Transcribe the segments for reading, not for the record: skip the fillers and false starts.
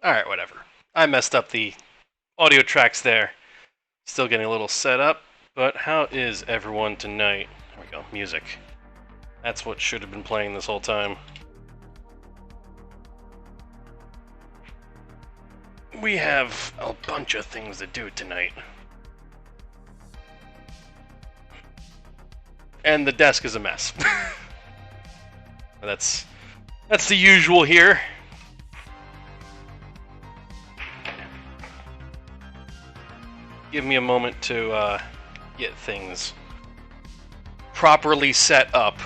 Alright, whatever. I messed up the audio tracks there. Still getting a little set up, but how is everyone tonight? There we go, music. That's what should have been playing this whole time. We have a bunch of things to do tonight. And the desk is a mess. That's the usual here. Give me a moment to get things properly set up.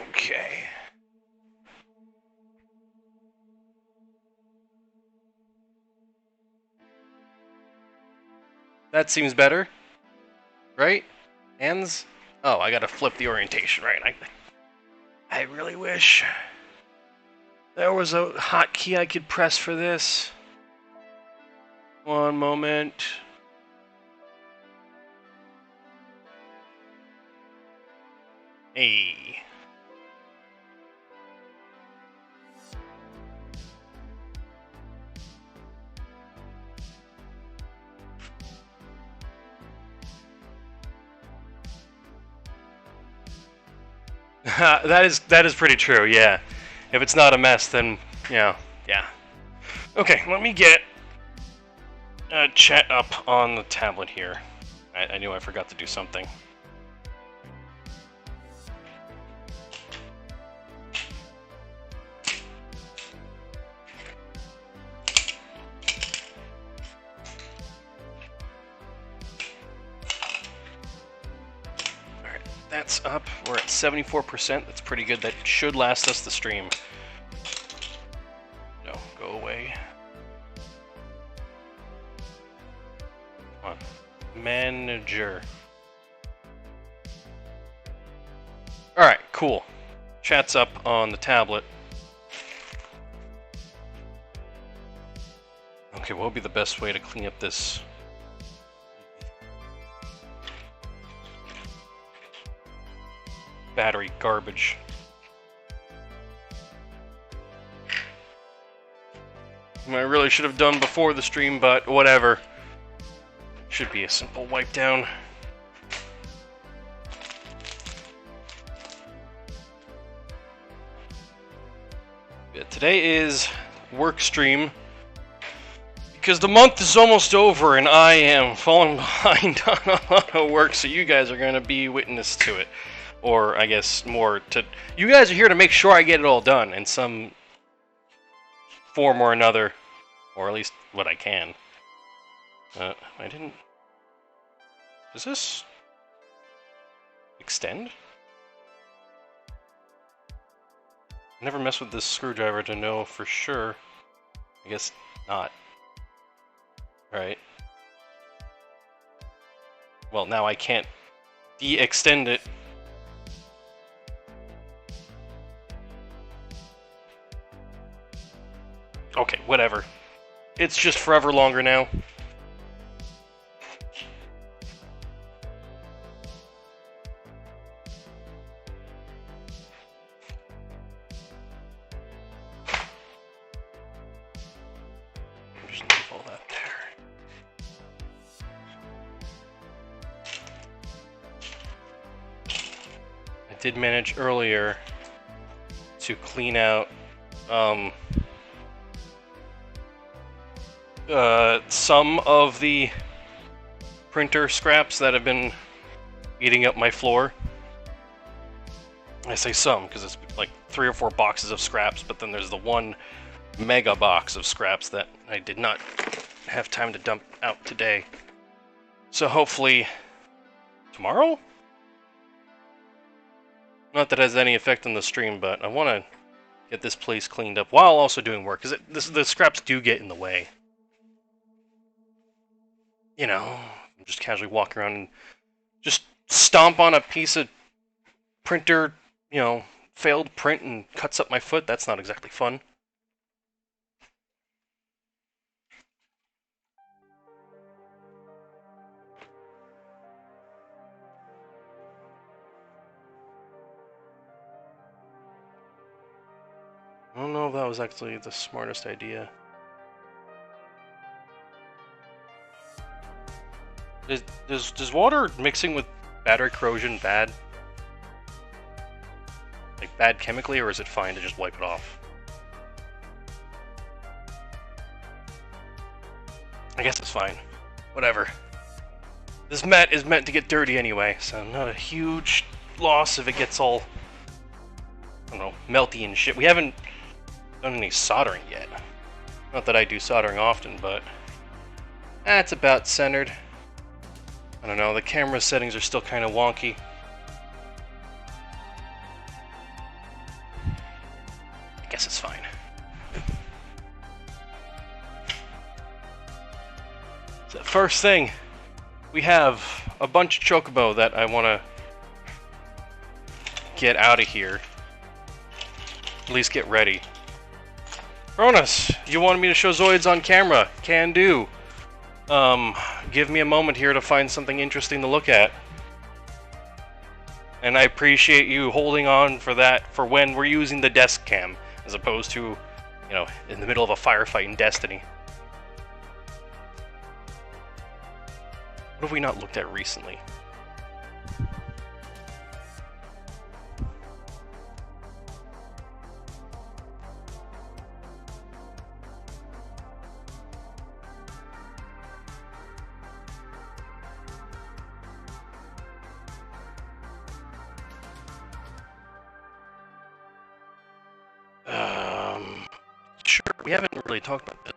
Okay. That seems better, right? Hands? Oh, I gotta flip the orientation, right? I really wish there was a hotkey I could press for this. One moment. Hey. that is pretty true, yeah. If it's not a mess, then yeah. Okay, let me get chat up on the tablet here. I knew I forgot to do something. Alright, that's up. We're at 74%. That's pretty good. That should last us the stream. No, go away. Come on. Manager. Alright, cool. Chat's up on the tablet. Okay, what would be the best way to clean up this? Battery garbage. I really should have done before the stream, but whatever. Should be a simple wipe down. Yeah, today is work stream because the month is almost over and I am falling behind on a lot of work, so you guys are going to be witness to it. Or, I guess, more to... You guys are here to make sure I get it all done in some form or another. Or at least what I can. I didn't... Does this... extend? I never messed with this screwdriver to know for sure. I guess not. Right. Well, now I can't de-extend it. Okay, whatever. It's just forever longer now. Just leave all that there. I did manage earlier to clean out some of the printer scraps that have been eating up my floor. I say some because it's like 3 or 4 boxes of scraps, but then there's the one mega box of scraps that I did not have time to dump out today. So hopefully tomorrow? Not that it has any effect on the stream, but I want to get this place cleaned up while also doing work, because the scraps do get in the way. You know, just casually walk around and just stomp on a piece of printer, you know, failed print and cuts up my foot. That's not exactly fun. I don't know if that was actually the smartest idea. Does water mixing with battery corrosion bad? Like bad chemically, or is it fine to just wipe it off? I guess it's fine. Whatever. This mat is meant to get dirty anyway, so not a huge loss if it gets all, I don't know, melty and shit. We haven't done any soldering yet. Not that I do soldering often, but that's about centered. I don't know, the camera settings are still kind of wonky. I guess it's fine. So first thing, we have a bunch of chocobo that I want to get out of here. At least get ready. Cronus, you wanted me to show Zoids on camera. Can do. Give me a moment here to find something interesting to look at. And I appreciate you holding on for that for when we're using the desk cam, as opposed to, you know, in the middle of a firefight in Destiny. What have we not looked at recently? Sure, we haven't really talked about this.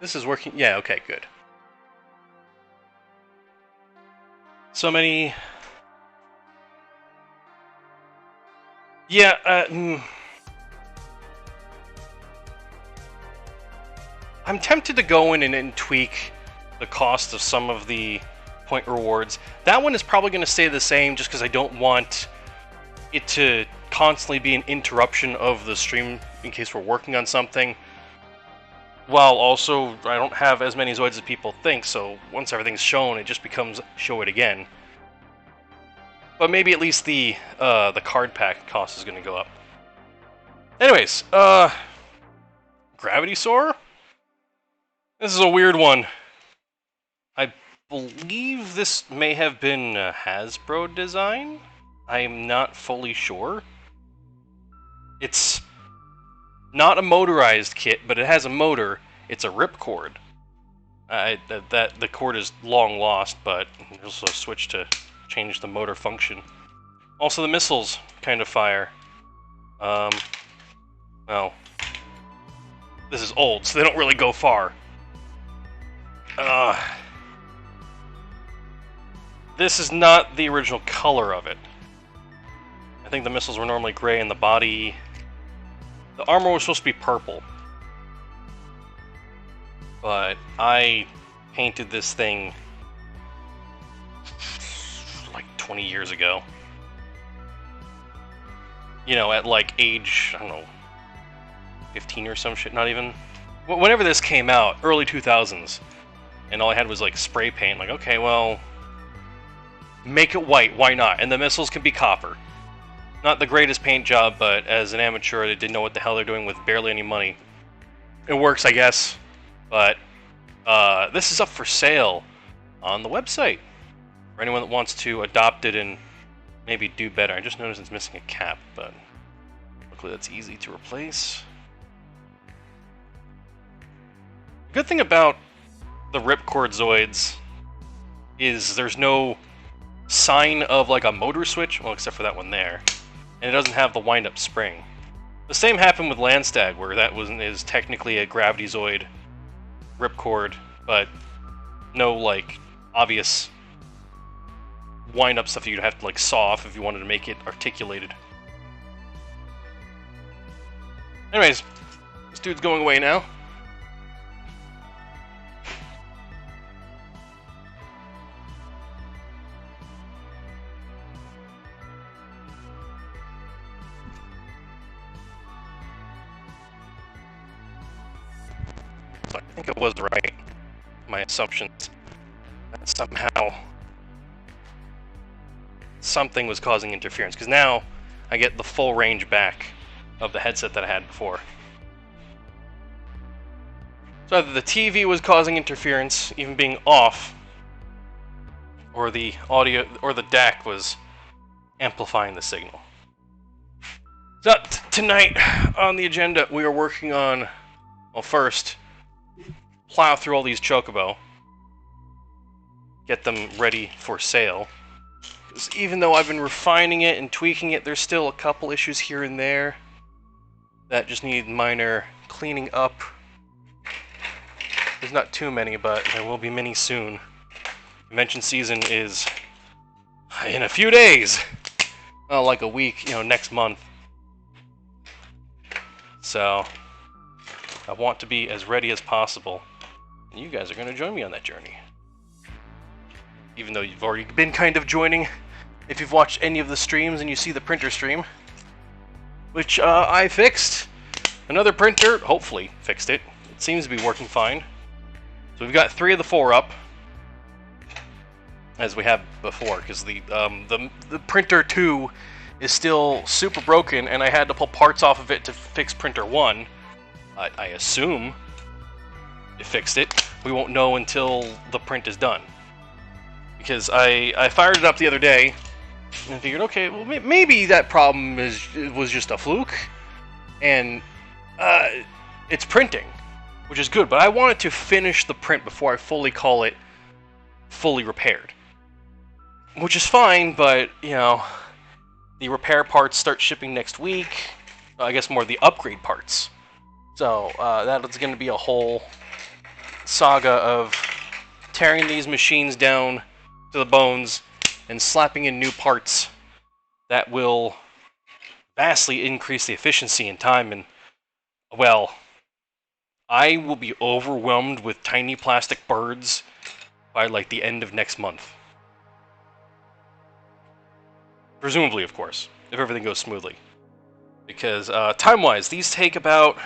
This is working. Yeah, okay, good. So many. Yeah, I'm tempted to go in and tweak the cost of some of the point rewards. That one is probably going to stay the same just because I don't want it to constantly be an interruption of the stream in case we're working on something. While also, I don't have as many Zoids as people think, so once everything's shown, it just becomes show it again. But maybe at least the card pack cost is going to go up. Anyways, Gravity Soar? This is a weird one. I believe this may have been a Hasbro design. I'm not fully sure. It's not a motorized kit, but it has a motor. It's a ripcord. The cord is long lost, but also switch to change the motor function. Also, the missiles kind of fire. Well, this is old, so they don't really go far. This is not the original color of it. I think the missiles were normally gray and the body... The armor was supposed to be purple. But I painted this thing like 20 years ago. You know, at like age, I don't know, 15 or some shit, not even. Whenever this came out, early 2000s, and all I had was like spray paint, like, okay, well, make it white, why not? And the missiles can be copper. Not the greatest paint job, but as an amateur, they didn't know what the hell they're doing with barely any money. It works, I guess, but this is up for sale on the website for anyone that wants to adopt it and maybe do better. I just noticed it's missing a cap, but luckily that's easy to replace. The good thing about the Ripcord Zoids is there's no sign of like a motor switch, well, except for that one there, and it doesn't have the wind-up spring. The same happened with Landstag, where that is technically a Gravity Zoid Ripcord, but no like obvious wind-up stuff you'd have to like saw off if you wanted to make it articulated. Anyways, this dude's going away now. think I was right. My assumptions that somehow something was causing interference, because now I get the full range back of the headset that I had before. So either the TV was causing interference, even being off, or the audio or the DAC was amplifying the signal. So tonight on the agenda, we are working on, well, first, plow through all these Chocobo, get them ready for sale. Because even though I've been refining it and tweaking it, there's still a couple issues here and there that just need minor cleaning up. There's not too many, but there will be many soon. Convention season is in a few days. Well, like a week, next month. So, I want to be as ready as possible. And you guys are going to join me on that journey. Even though you've already been kind of joining, if you've watched any of the streams and you see the printer stream, which I fixed. Another printer, hopefully, fixed it. It seems to be working fine. So we've got 3 of the 4 up, as we have before, because the printer 2 is still super broken, and I had to pull parts off of it to fix printer 1. I assume it fixed it. We won't know until the print is done. Because I fired it up the other day, and I figured, okay, well, maybe that problem was just a fluke, and it's printing, which is good, but I wanted to finish the print before I fully call it fully repaired. Which is fine, but, the repair parts start shipping next week. I guess more the upgrade parts. So, that's going to be a whole saga of tearing these machines down to the bones and slapping in new parts that will vastly increase the efficiency and time, and, well, I will be overwhelmed with tiny plastic birds by, like, the end of next month. Presumably, of course, if everything goes smoothly. Because, time-wise, these take about...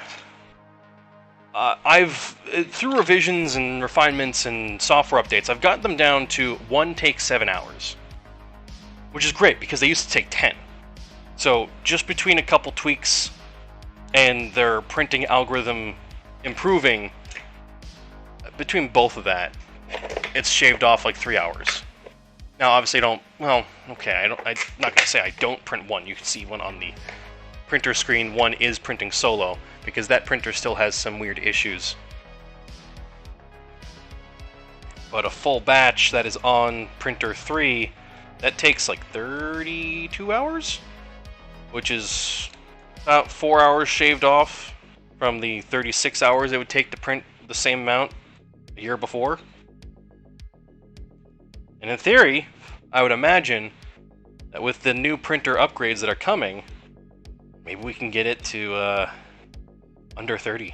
through revisions and refinements and software updates, I've gotten them down to 1 take 7 hours. Which is great, because they used to take 10. So, just between a couple tweaks and their printing algorithm improving, between both of that, it's shaved off like 3 hours. Now, obviously, I'm not going to say I don't print one. You can see one on the printer screen. One is printing solo, because that printer still has some weird issues. But a full batch that is on printer 3, that takes like 32 hours? Which is about 4 hours shaved off from the 36 hours it would take to print the same amount a year before. And in theory, I would imagine that with the new printer upgrades that are coming, maybe we can get it to under 30.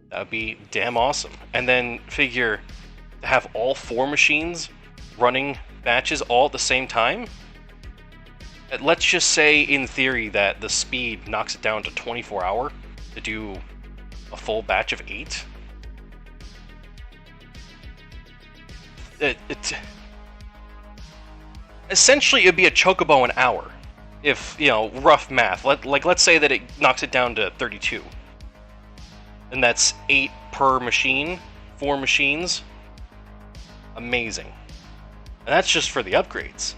That would be damn awesome. And then figure to have all 4 machines running batches all at the same time. Let's just say, in theory, that the speed knocks it down to 24-hour to do a full batch of 8. Essentially, it'd be a Chocobo an hour, if, rough math. Let's say that it knocks it down to 32. And that's 8 per machine, 4 machines. Amazing. And that's just for the upgrades.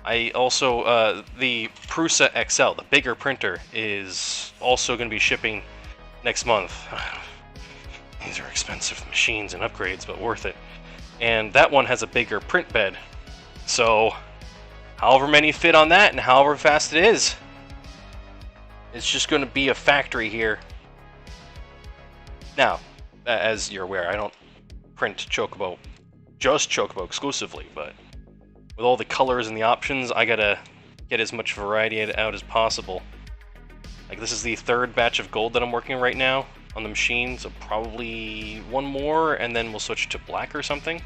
I also, the Prusa XL, the bigger printer, is also going to be shipping next month. These are expensive machines and upgrades, but worth it. And that one has a bigger print bed. So, however many fit on that and however fast it is, it's just going to be a factory here. Now, as you're aware, I don't print Chocobo, just Chocobo exclusively, but with all the colors and the options, I gotta get as much variety out as possible. Like, this is the 3rd batch of gold that I'm working on right now on the machine, so probably 1 more, and then we'll switch to black or something.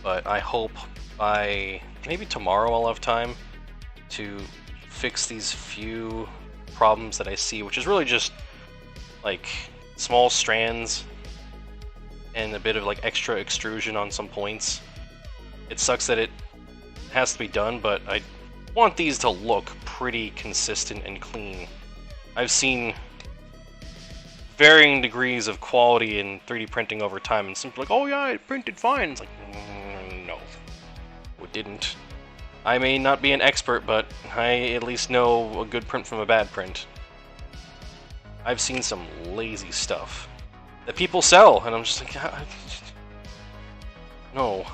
But I hope by maybe tomorrow I'll have time to fix these few problems that I see, which is really just like small strands and a bit of like extra extrusion on some points. It sucks that it has to be done, but I want these to look pretty consistent and clean. I've seen varying degrees of quality in 3D printing over time, and simply like, oh yeah, it printed fine. It's like, no, it didn't. I may not be an expert, but I at least know a good print from a bad print. I've seen some lazy stuff that people sell, and I'm just like, no.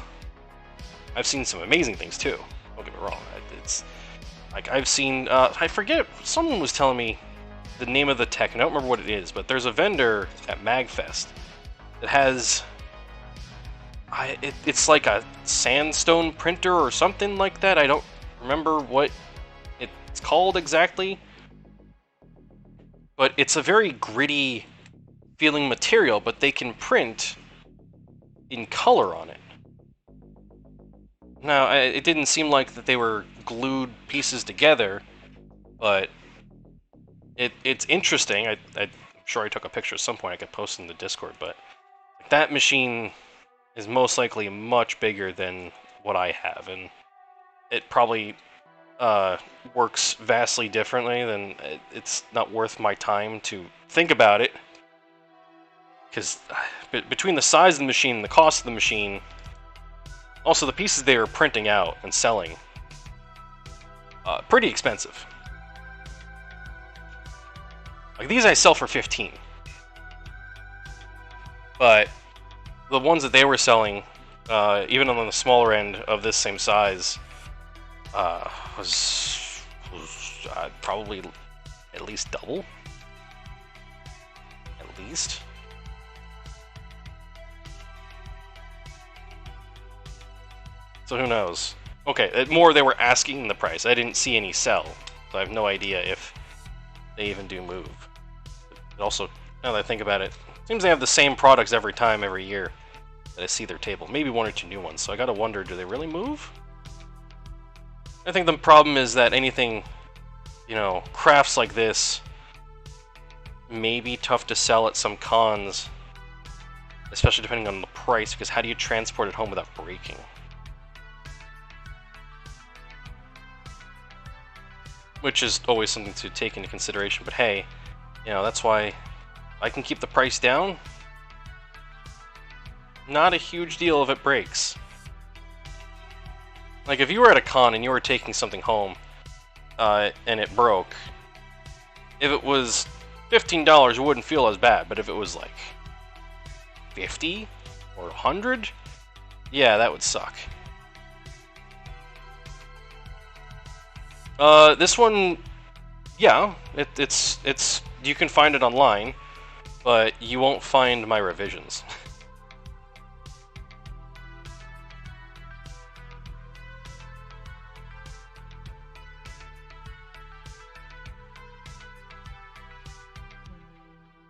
I've seen some amazing things too. Don't get me wrong. It's like I've seen. I forget. Someone was telling me the name of the tech, and I don't remember what it is. But there's a vendor at MagFest that has. It's like a sandstone printer or something like that. I don't remember what it's called exactly. But it's a very gritty feeling material, but they can print in color on it. Now, it didn't seem like that they were glued pieces together, but it's interesting. I'm sure I took a picture at some point I could post in the Discord, but that machine is most likely much bigger than what I have, and it probably works vastly differently. Then it's not worth my time to think about it, because between the size of the machine and the cost of the machine, also the pieces they were printing out and selling, pretty expensive. Like these I sell for 15, but the ones that they were selling, even on the smaller end of this same size, was probably at least double. At least. So who knows? Okay, more they were asking the price. I didn't see any sell, so I have no idea if they even do move. But also, now that I think about it, seems they have the same products every year that I see their table. Maybe one or two new ones. So I gotta wonder, do they really move? I think the problem is that anything, crafts like this may be tough to sell at some cons, especially depending on the price, because how do you transport it home without breaking? Which is always something to take into consideration, but hey, that's why I can keep the price down. Not a huge deal if it breaks. Like, if you were at a con and you were taking something home, and it broke, if it was $15, it wouldn't feel as bad, but if it was like 50 or 100, yeah, that would suck. This one, yeah, it's you can find it online, but you won't find my revisions.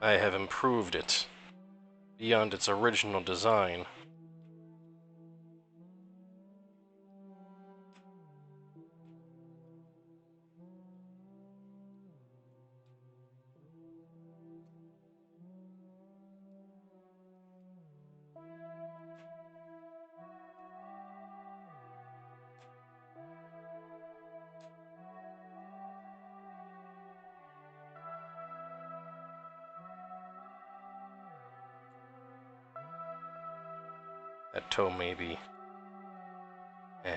I have improved it beyond its original design. That toe maybe. Eh.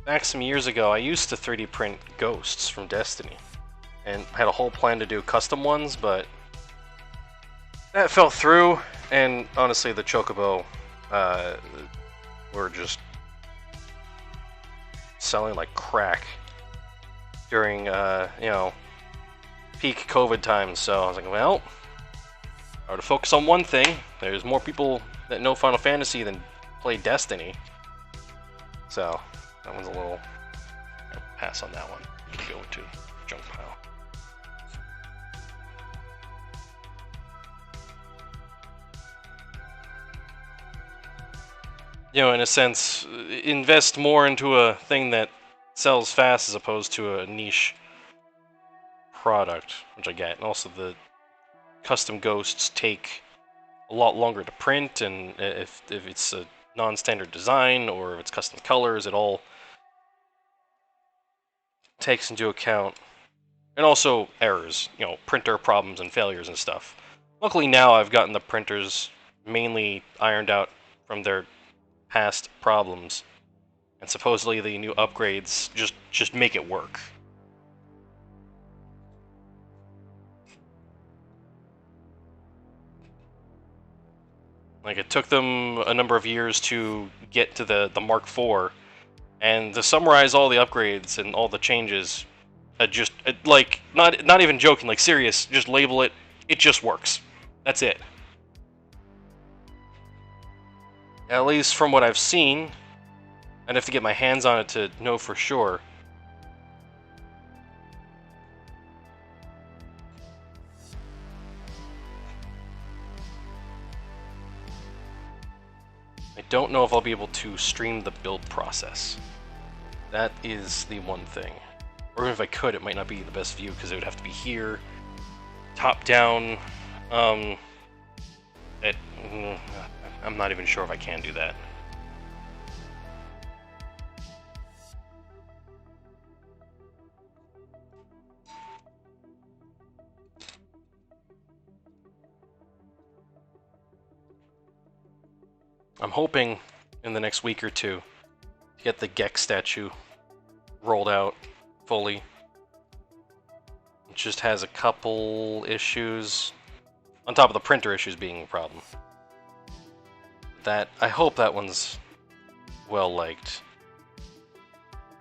Back some years ago, I used to 3D print ghosts from Destiny, and had a whole plan to do custom ones, but that fell through, and honestly the Chocobo were just selling like crack during, peak COVID times, so I was like, well, I have to focus on one thing. There's more people that know Final Fantasy than play Destiny, so that one's a little... I'll pass on that one. Go into junk pile. you know, in a sense, invest more into a thing that sells fast as opposed to a niche product, which I get. And also the custom ghosts take a lot longer to print, and if it's a non-standard design or if it's custom colors, it all takes into account, and also errors, you know, printer problems and failures and stuff. Luckily now I've gotten the printers mainly ironed out from their past problems, and supposedly the new upgrades just make it work. Like, it took them a number of years to get to the Mark IV, and to summarize all the upgrades and all the changes, like, not even joking, like, serious, just label it, it just works. That's it. At least from what I've seen, I'd have to get my hands on it to know for sure. I don't know if I'll be able to stream the build process. That is the one thing. Or even if I could, it might not be the best view because it would have to be here, top down. I'm not even sure if I can do that. I'm hoping in the next week or two to get the Gex statue rolled out fully. It just has a couple issues, on top of the printer issues being a problem. That, I hope that one's well liked.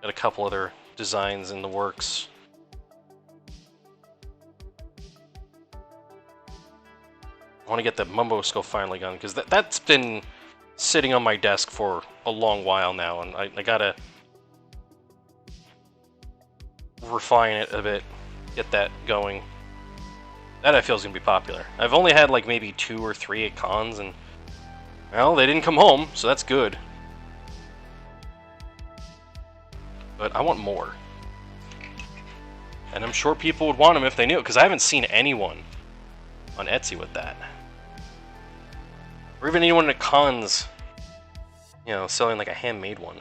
Got a couple other designs in the works. I want to get the Mumbo Skull finally done, because that's been sitting on my desk for a long while now, and I gotta refine it a bit, get that going. That I feel is gonna be popular. I've only had like maybe 2 or 3 at cons, and well, they didn't come home, so that's good. But I want more. And I'm sure people would want them if they knew it, because I haven't seen anyone on Etsy with that. Or even anyone at cons, you know, selling like a handmade one.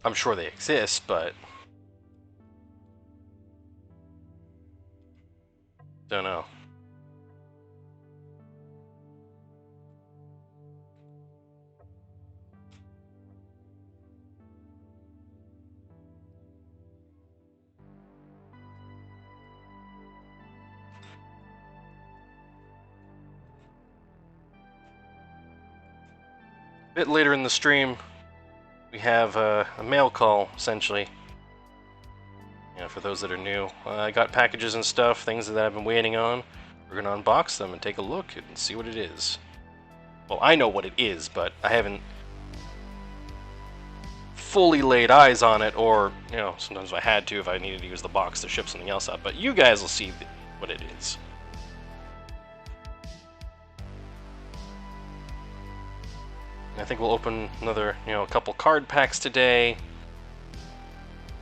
I'm sure they exist, but don't know. A bit later in the stream, we have a mail call, essentially. You know, for those that are new. I got packages and stuff, things that I've been waiting on. We're going to unbox them and take a look and see what it is. Well, I know what it is, but I haven't fully laid eyes on it, or, you know, sometimes I had to if I needed to use the box to ship something else out. But you guys will see what it is. I think we'll open another, you know, a couple card packs today.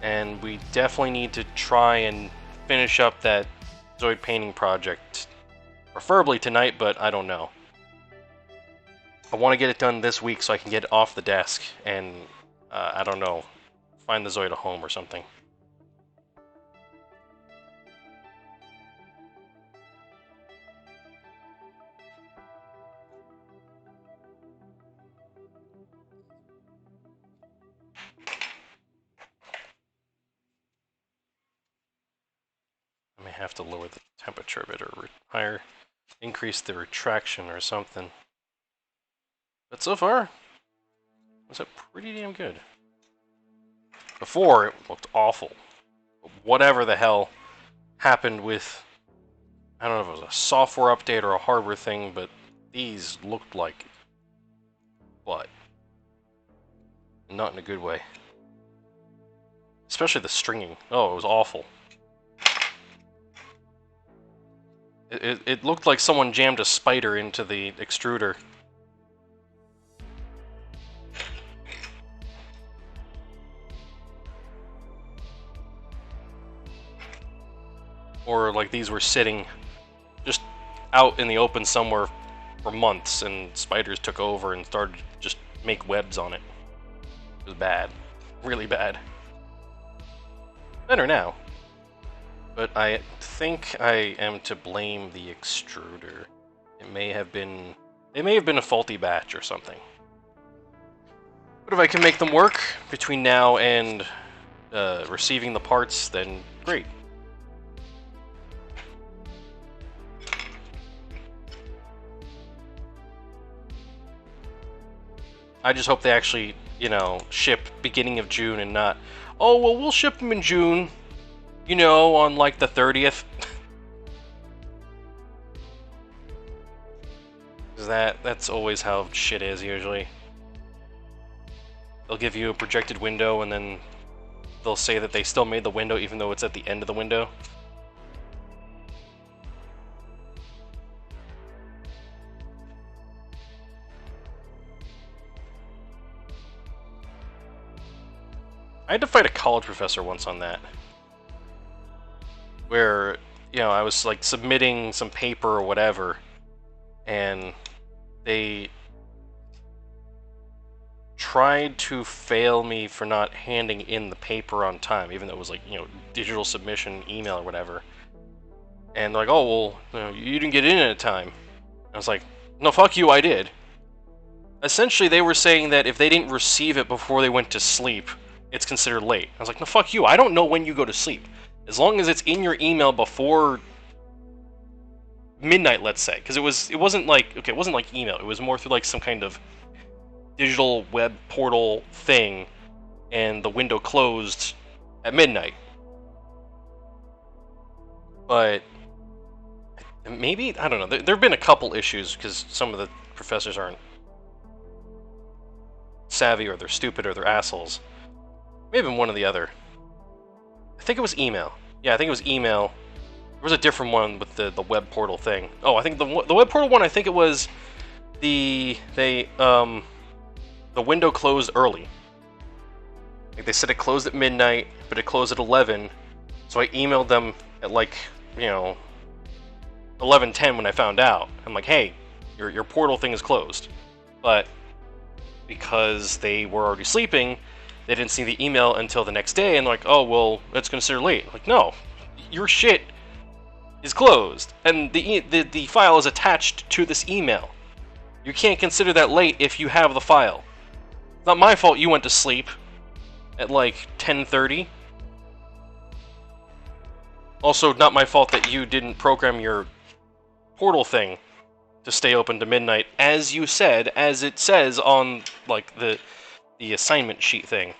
And we definitely need to try and finish up that Zoid painting project. Preferably tonight, but I don't know. I want to get it done this week so I can get it off the desk and, I don't know, find the Zoid a home or something. I may have to lower the temperature a bit or higher, increase the retraction or something. But so far, it's pretty damn good. Before, it looked awful. Whatever the hell happened with, I don't know if it was a software update or a hardware thing, but these looked like what? Not in a good way. Especially the stringing. Oh, it was awful. It looked like someone jammed a spider into the extruder. Or like these were sitting just out in the open somewhere for months, and spiders took over and started to just make webs on it. It was bad. Really bad. Better now. But I think I am to blame the extruder. It may have been a faulty batch or something. But if I can make them work between now and receiving the parts, then great. I just hope they actually, you know, ship beginning of June and not, oh, well, we'll ship them in June, you know, on like the 30th. That's always how shit is usually. They'll give you a projected window and then they'll say that they still made the window even though it's at the end of the window. I had to fight a college professor once on that. Where, you know, I was like submitting some paper or whatever, and they tried to fail me for not handing in the paper on time, even though it was like, you know, digital submission, email or whatever. And they're like, oh, well, you know, you didn't get in at a time. I was like, no, fuck you, I did. Essentially, they were saying that if they didn't receive it before they went to sleep, it's considered late. I was like, no, fuck you, I don't know when you go to sleep. As long as it's in your email before midnight, let's say. Because it wasn't like, okay, it wasn't like email, it was more through like some kind of digital web portal thing, and the window closed at midnight. But maybe, I don't know, there have been a couple issues because some of the professors aren't savvy, or they're stupid, or they're assholes. Maybe one or the other. I think it was email. Yeah, I think it was email. There was a different one with the web portal thing. Oh, I think the web portal one, I think it was the window closed early. Like they said it closed at midnight, but it closed at 11. So I emailed them at like, you know, 11:10 when I found out. I'm like, hey, your portal thing is closed. But because they were already sleeping, they didn't see the email until the next day, and like, oh, well, that's considered late. I'm like, no, your shit is closed, and the file is attached to this email. You can't consider that late if you have the file. It's not my fault you went to sleep at like 10:30. Also, not my fault that you didn't program your portal thing to stay open to midnight, as you said, as it says on like the assignment sheet thing.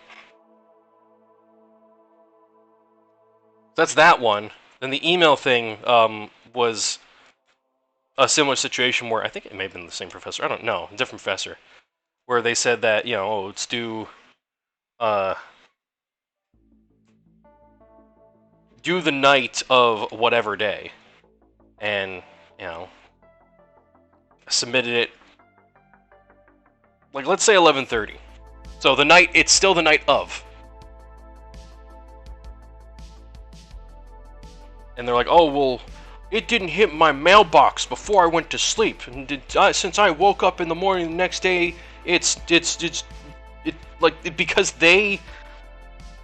That's that one. Then the email thing was a similar situation where I think it may have been the same professor. I don't know, a different professor, where they said that, you know, oh, it's due the night of whatever day, and you know, submitted it like, let's say 11:30. So the night, it's still the night of. And they're like, oh, well, it didn't hit my mailbox before I went to sleep. And since I woke up in the morning the next day, because they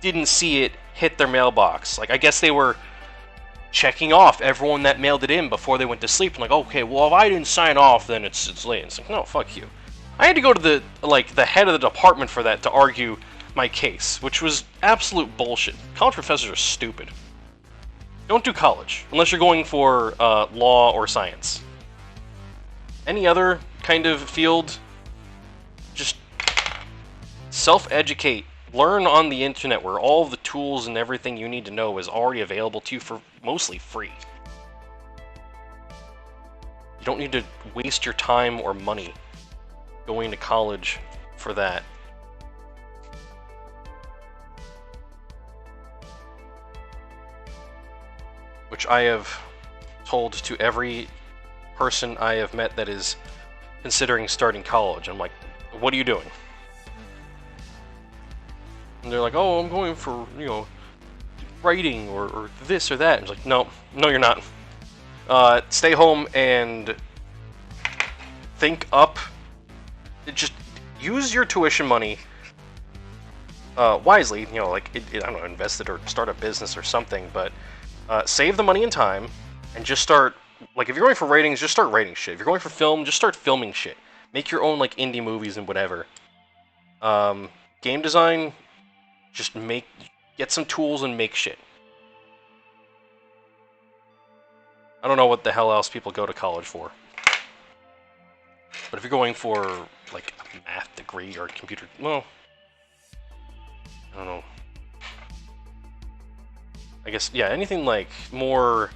didn't see it hit their mailbox. Like, I guess they were checking off everyone that mailed it in before they went to sleep. And like, okay, well, if I didn't sign off, then it's late. It's like, no, fuck you. I had to go to the head of the department for that to argue my case, which was absolute bullshit. College professors are stupid. Don't do college, unless you're going for law or science. Any other kind of field, just self-educate. Learn on the internet, where all of the tools and everything you need to know is already available to you for mostly free. You don't need to waste your time or money going to college for that. Which I have told to every person I have met that is considering starting college. I'm like, what are you doing? And they're like, oh, I'm going for, writing or this or that. And it's like, no, you're not. Stay home and think up. Just use your tuition money wisely. I don't know, invest it or start a business or something. But save the money and time, and just start. Like, if you're going for ratings, just start writing shit. If you're going for film, just start filming shit. Make your own like indie movies and whatever. Game design, just get some tools and make shit. I don't know what the hell else people go to college for. But if you're going for, like, a math degree or computer... Well... I don't know. I guess, yeah, anything, like, more...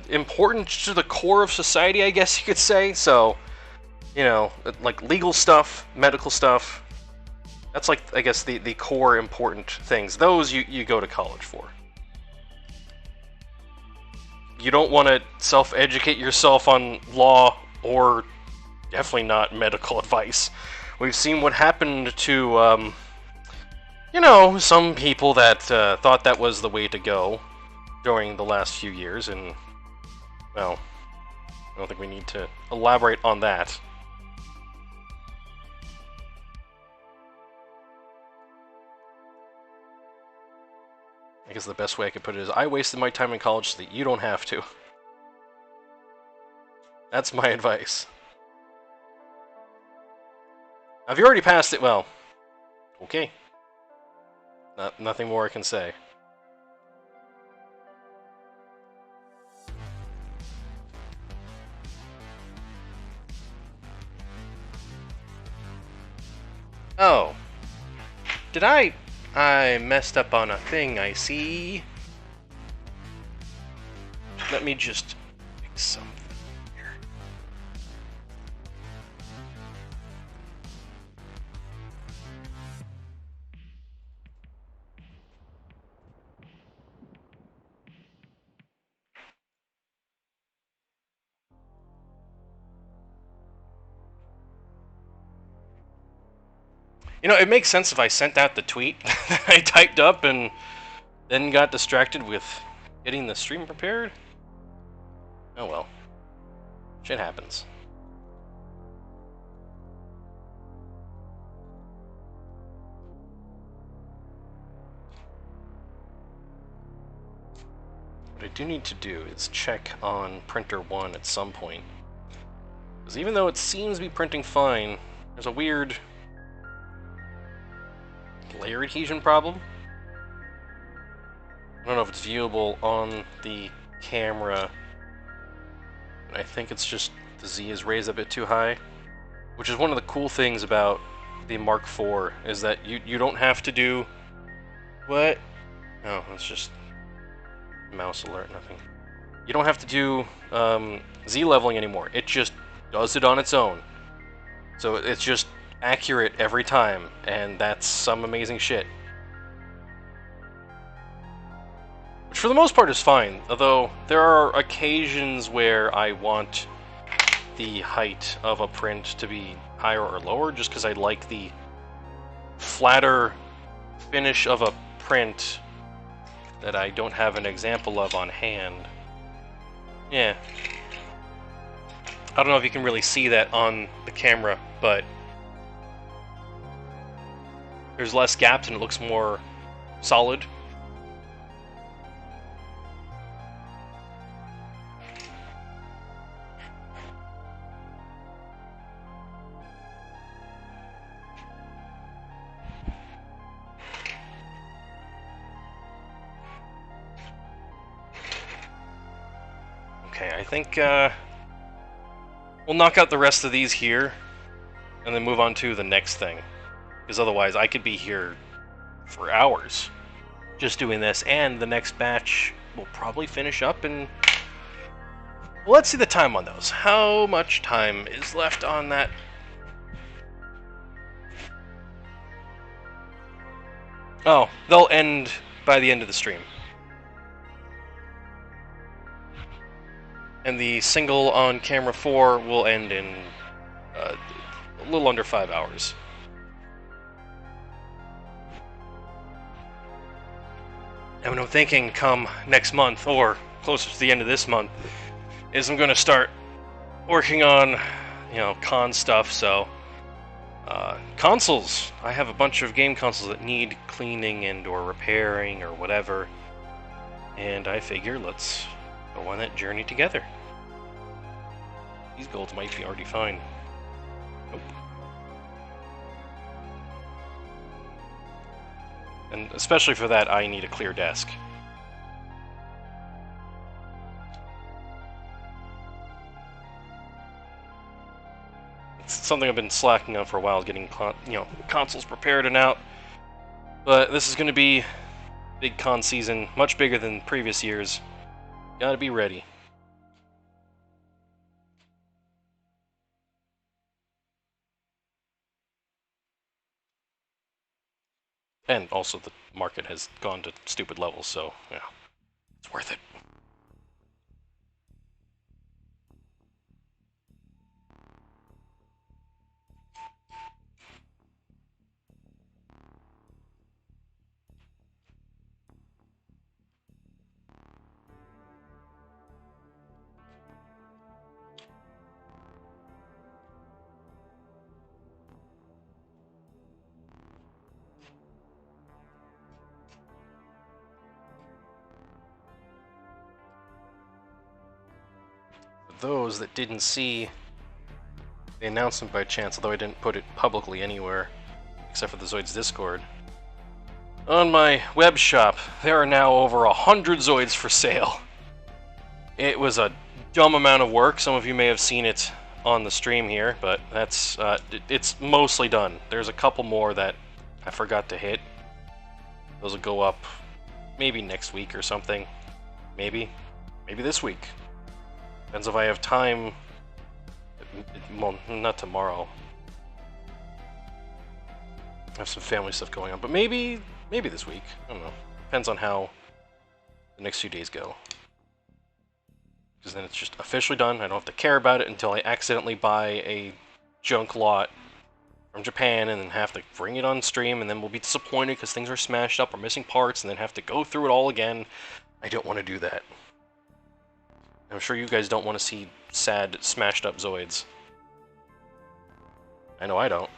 important to the core of society, I guess you could say. So, like, legal stuff, medical stuff. That's, like, I guess, the core important things. Those you go to college for. You don't want to self-educate yourself on law or definitely not medical advice. We've seen what happened to, some people that thought that was the way to go during the last few years, and, well, I don't think we need to elaborate on that. I guess the best way I could put it is, I wasted my time in college so that you don't have to. That's my advice. Now, if you already passed it, well, okay. Nothing more I can say. Oh. Did I messed up on a thing, I see. Let me just fix something here. It makes sense if I sent out the tweet that I typed up and then got distracted with getting the stream prepared. Oh well. Shit happens. What I do need to do is check on printer 1 at some point. Because even though it seems to be printing fine, there's a weird layer adhesion problem. I don't know if it's viewable on the camera. I think it's just the Z is raised a bit too high, which is one of the cool things about the Mark IV, is that you don't have to do... What? Oh, that's just mouse alert, nothing. You don't have to do Z leveling anymore. It just does it on its own. So it's just accurate every time, and that's some amazing shit. Which for the most part is fine, although there are occasions where I want the height of a print to be higher or lower, just because I like the flatter finish of a print that I don't have an example of on hand. Yeah. I don't know if you can really see that on the camera, but there's less gaps and it looks more solid. Okay, I think we'll knock out the rest of these here and then move on to the next thing. Because otherwise I could be here for hours just doing this, and the next batch will probably finish up and... Well, let's see the time on those. How much time is left on that? Oh, they'll end by the end of the stream. And the single on camera 4 will end in a little under 5 hours. And what I'm thinking come next month, or closer to the end of this month, is I'm going to start working on, con stuff, so... consoles! I have a bunch of game consoles that need cleaning and or repairing or whatever, and I figure let's go on that journey together. These golds might be already fine. Nope. And especially for that, I need a clear desk. It's something I've been slacking on for a while, getting consoles prepared and out. But this is going to be big con season, much bigger than previous years. Gotta be ready. And also the market has gone to stupid levels, so yeah, it's worth it. For those that didn't see the announcement by chance, although I didn't put it publicly anywhere, except for the Zoids Discord, on my web shop, there are now over 100 Zoids for sale. It was a dumb amount of work. Some of you may have seen it on the stream here, but that's it's mostly done. There's a couple more that I forgot to hit. Those will go up maybe next week or something. Maybe this week. Depends if I have time. Well, not tomorrow. I have some family stuff going on, but maybe this week. I don't know. Depends on how the next few days go. Because then it's just officially done. I don't have to care about it until I accidentally buy a junk lot from Japan and then have to bring it on stream, and then we'll be disappointed because things are smashed up or missing parts, and then have to go through it all again. I don't want to do that. I'm sure you guys don't want to see sad, smashed up Zoids. I know I don't.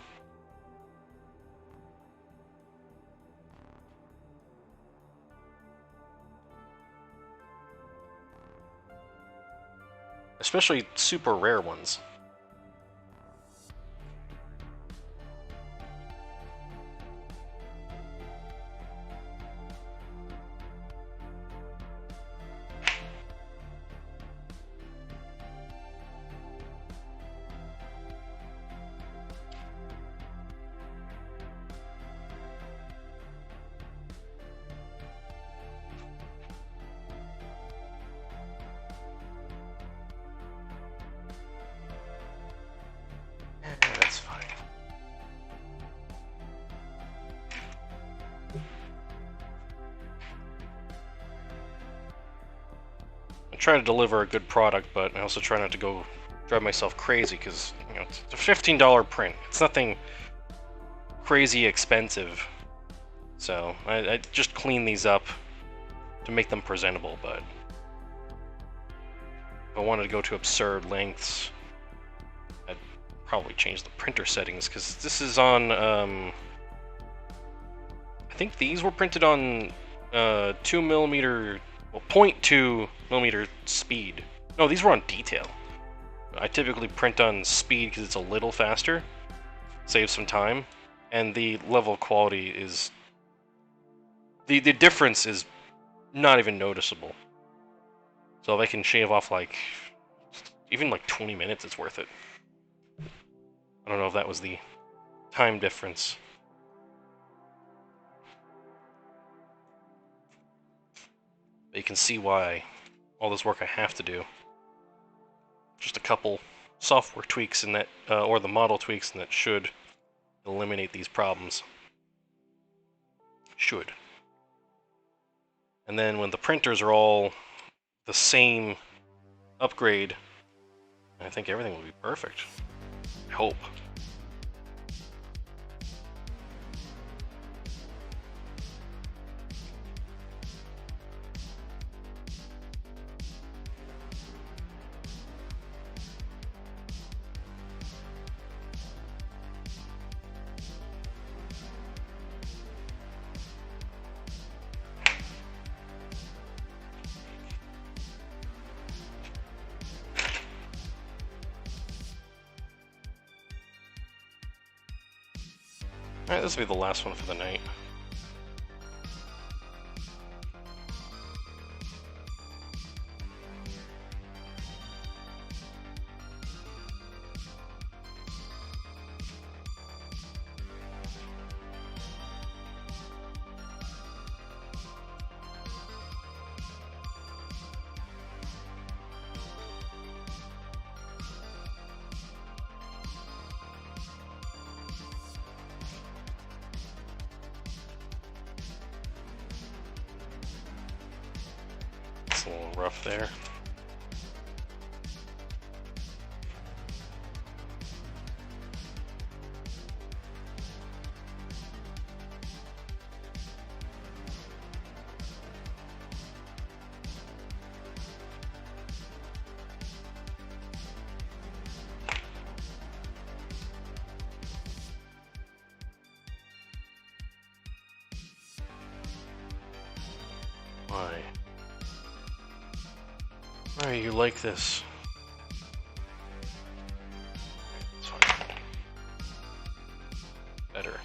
Especially super rare ones. That's fine. I try to deliver a good product, but I also try not to go drive myself crazy because it's a $15 print. It's nothing crazy expensive, so I just clean these up to make them presentable. But if I wanted to go to absurd lengths, I'd probably change the printer settings, because this is on I think these were printed on 2mm, well, 0.2mm speed. No, these were on detail. I typically print on speed because it's a little faster, saves some time, and the level of quality is... The difference is not even noticeable. So if I can shave off even 20 minutes, it's worth it. I don't know if that was the time difference. But you can see why all this work I have to do. Just a couple software tweaks in that, or the model tweaks, and that should eliminate these problems. Should. And then when the printers are all the same upgrade, and I think everything will be perfect. I hope. Alright, this will be the last one for the night. It's a little rough there. Why? Why are you like this? It's fine. Better.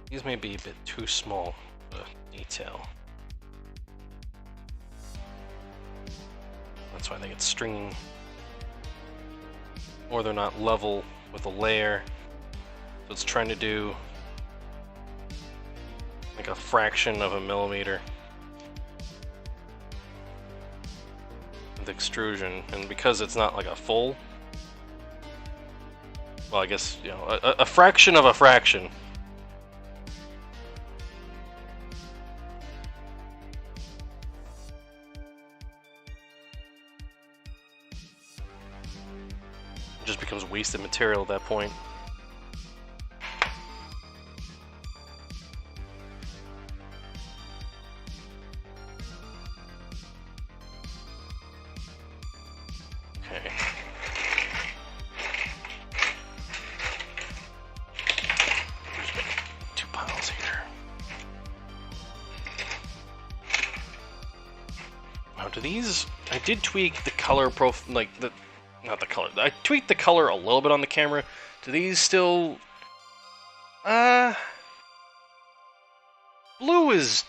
These may be a bit too small of a detail. That's why they get stringing. Or they're not level with a layer. So it's trying to do like a fraction of a millimeter with extrusion. And because it's not like a full, well, I guess, you know, a fraction of a fraction. Just becomes wasted material at that point. Okay. Just make 2 piles here. Now, do these? I did tweak the color profile, like the. Not the color. I tweaked the color a little bit on the camera. Do these still... Blue is...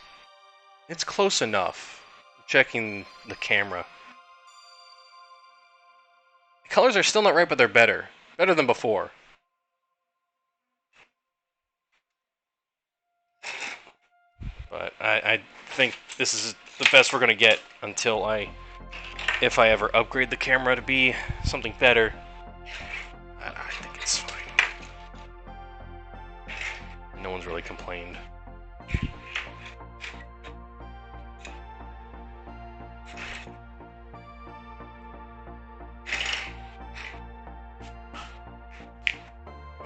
It's close enough. Checking the camera. The colors are still not right, but they're better. Better than before. But I think this is the best we're going to get until if I ever upgrade the camera to be something better. I think it's fine. No one's really complained.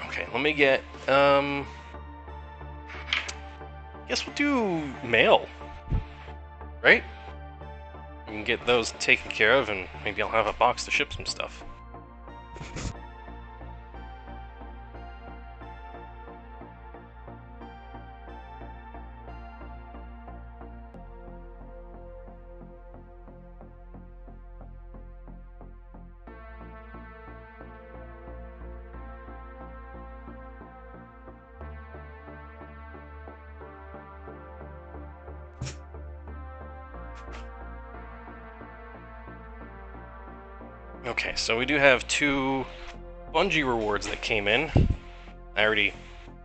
Okay, let me get, guess we'll do mail, right? We can get those taken care of, and maybe I'll have a box to ship some stuff. Okay, so we do have 2 Bungie rewards that came in. I already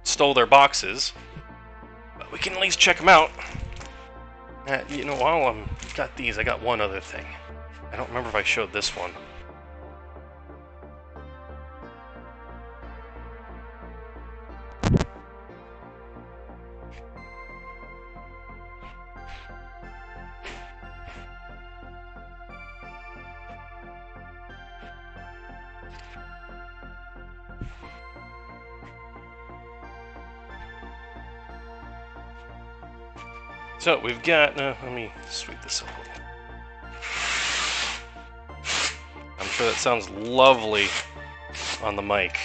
stole their boxes, but we can at least check them out. You know, while I've got these, I got one other thing. I don't remember if I showed this one. So we've got, let me sweep this up a little. I'm sure that sounds lovely on the mic.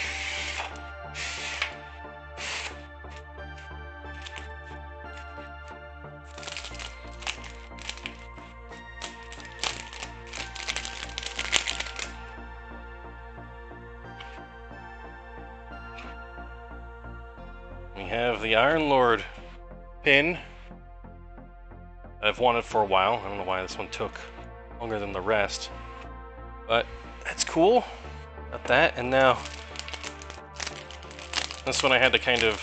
We have the Iron Lord pin I've wanted for a while. I don't know why this one took longer than the rest, but that's cool. Got that, and now this one I had to kind of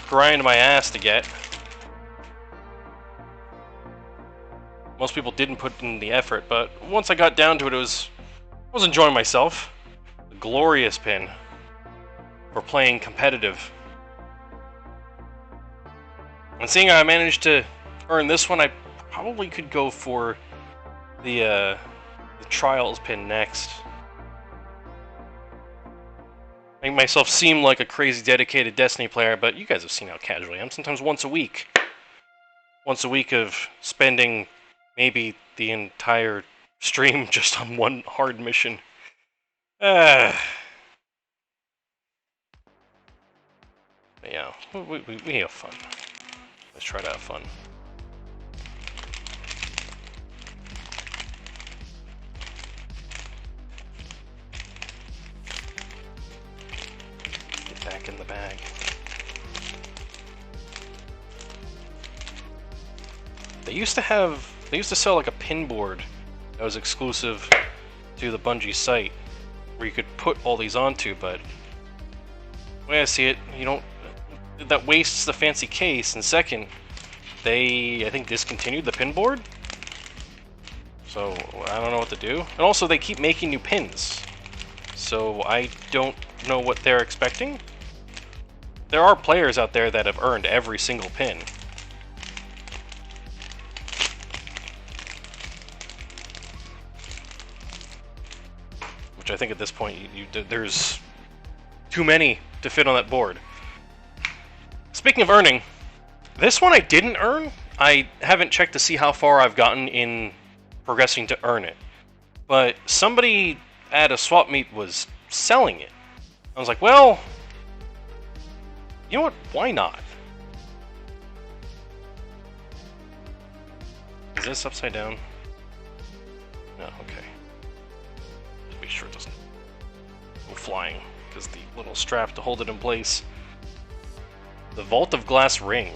grind my ass to get. Most people didn't put in the effort, but once I got down to it, I was enjoying myself. A glorious pin for playing competitive. And seeing how I managed to earn this one, I probably could go for the Trials pin next. Make myself seem like a crazy dedicated Destiny player, but you guys have seen how casual I am. Sometimes once a week. Once a week of spending maybe the entire stream just on one hard mission. Yeah, we have fun. Let's try to have fun. Get back in the bag. They used to sell like a pin board that was exclusive to the Bungie site where you could put all these onto, but the way I see it, that wastes the fancy case, and second, they, I think, discontinued the pin board, so I don't know what to do. And also, they keep making new pins, so I don't know what they're expecting. There are players out there that have earned every single pin. Which I think at this point, there's too many to fit on that board. Speaking of earning, this one I didn't earn. I haven't checked to see how far I've gotten in progressing to earn it. But somebody at a swap meet was selling it. I was like, well, you know what? Why not? Is this upside down? No, okay. Just make sure it doesn't go flying, because the little strap to hold it in place. The Vault of Glass ring,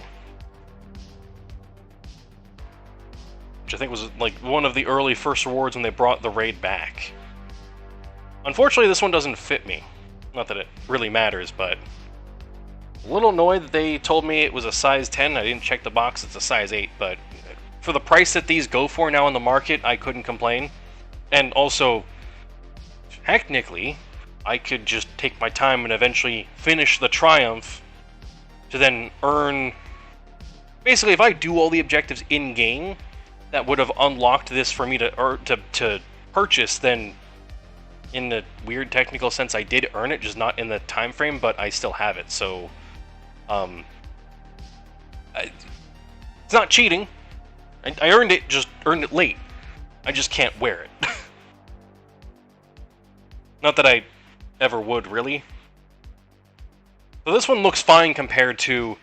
which I think was like one of the early first rewards when they brought the raid back. Unfortunately, this one doesn't fit me. Not that it really matters, but a little annoyed that they told me it was a size 10. I didn't check the box, it's a size 8, but for the price that these go for now in the market, I couldn't complain. And also, technically, I could just take my time and eventually finish the Triumph to then earn... Basically, if I do all the objectives in-game that would have unlocked this for me to purchase, then in the weird technical sense, I did earn it, just not in the time frame, but I still have it, so... it's not cheating. I earned it, just earned it late. I just can't wear it. Not that I ever would, really. So this one looks fine compared to,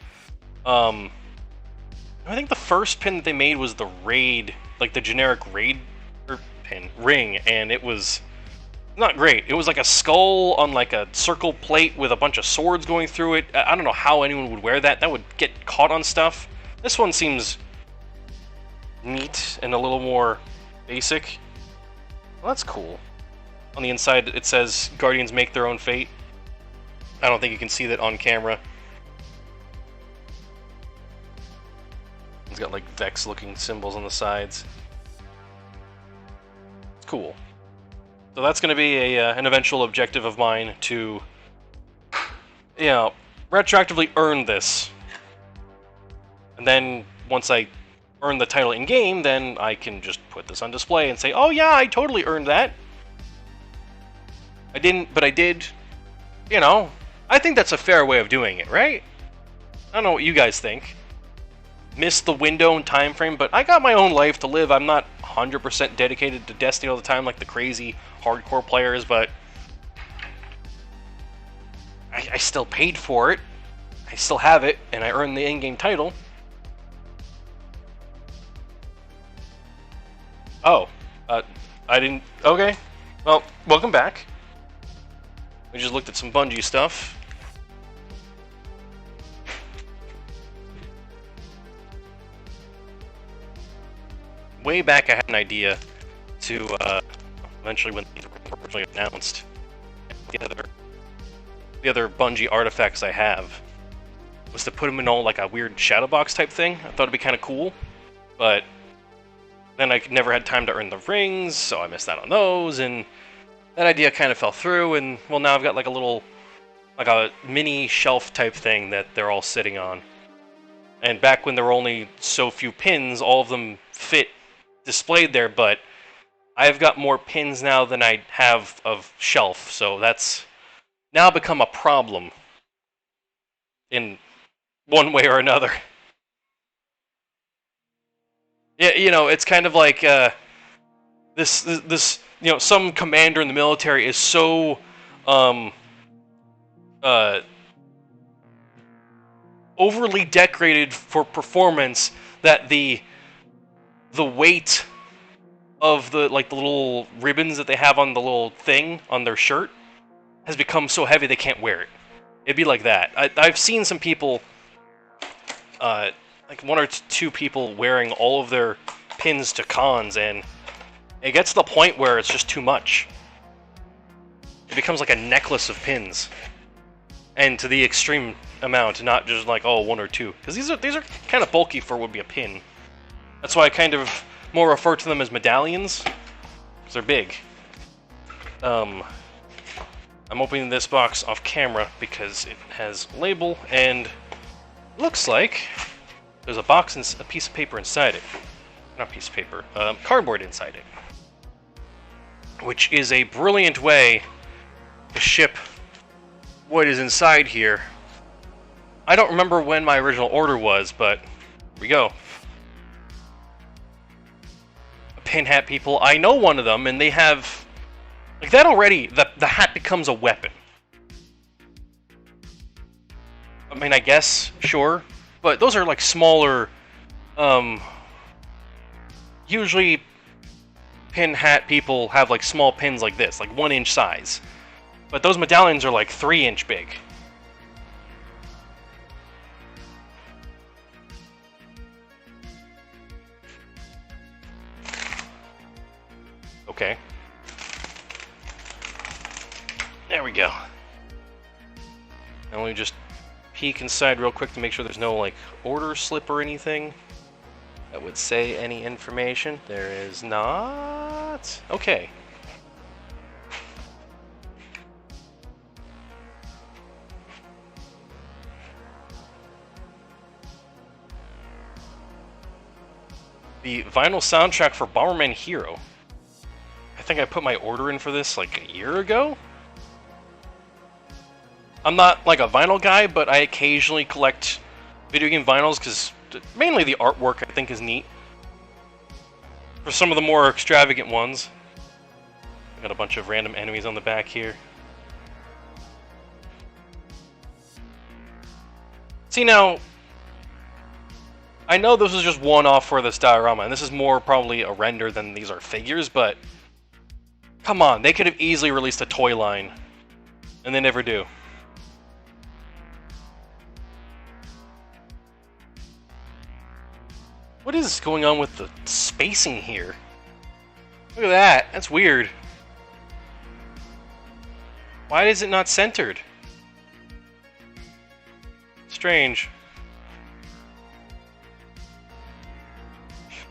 I think the first pin that they made was the raid, like the generic raid pin, ring, and it was not great. It was like a skull on like a circle plate with a bunch of swords going through it. I don't know how anyone would wear that. That would get caught on stuff. This one seems neat and a little more basic. Well, that's cool. On the inside, it says Guardians make their own fate. I don't think you can see that on camera. It's got like Vex-looking symbols on the sides. It's cool. So that's going to be an eventual objective of mine to, you know, retroactively earn this. And then once I earn the title in game, then I can just put this on display and say, "Oh yeah, I totally earned that." I didn't, but I did. You know, I think that's a fair way of doing it, right? I don't know what you guys think. Missed the window and time frame, but I got my own life to live. I'm not 100% dedicated to Destiny all the time like the crazy hardcore players, but I still paid for it. I still have it, and I earned the in-game title. Oh, I didn't... Okay. Well, welcome back. We just looked at some Bungie stuff. Way back I had an idea to, eventually when these were originally announced, the other Bungie artifacts I have was to put them in all like a weird shadow box type thing. I thought it'd be kind of cool, but then I never had time to earn the rings, so I missed out on those, and that idea kind of fell through, and well, now I've got like a little, like a mini shelf type thing that they're all sitting on. And back when there were only so few pins, all of them fit displayed there, but I've got more pins now than I have of shelf, so that's now become a problem in one way or another. Yeah, you know, it's kind of like this, you know, some commander in the military is so overly decorated for performance that the weight of the little ribbons that they have on the little thing on their shirt has become so heavy they can't wear it. It'd be like that. I've seen some people, like one or two people wearing all of their pins to cons, and it gets to the point where it's just too much. It becomes like a necklace of pins, and to the extreme amount, not just like, oh, one or two, because these are kind of bulky for what would be a pin. That's why I kind of more refer to them as medallions, because they're big. I'm opening this box off camera because it has a label, and looks like there's a box and a piece of paper inside it. Not piece of paper, cardboard inside it. Which is a brilliant way to ship what is inside here. I don't remember when my original order was, but here we go. Pin hat people, I know one of them, and they have, like, that already, the hat becomes a weapon. I mean, I guess, sure, but those are like smaller, usually pin hat people have like small pins like this, like 1-inch size, but those medallions are like 3-inch big. Okay. There we go. And let me just peek inside real quick to make sure there's no, like, order slip or anything that would say any information. There is not. Okay. The vinyl soundtrack for Bomberman Hero. I think I put my order in for this like a year ago. I'm not like a vinyl guy, but I occasionally collect video game vinyls because mainly the artwork I think is neat. For some of the more extravagant ones. Got a bunch of random enemies on the back here. See now, I know this is just one-off for this diorama, and this is more probably a render than these are figures, but come on, they could have easily released a toy line, and they never do. What is going on with the spacing here? Look at that, that's weird. Why is it not centered? Strange.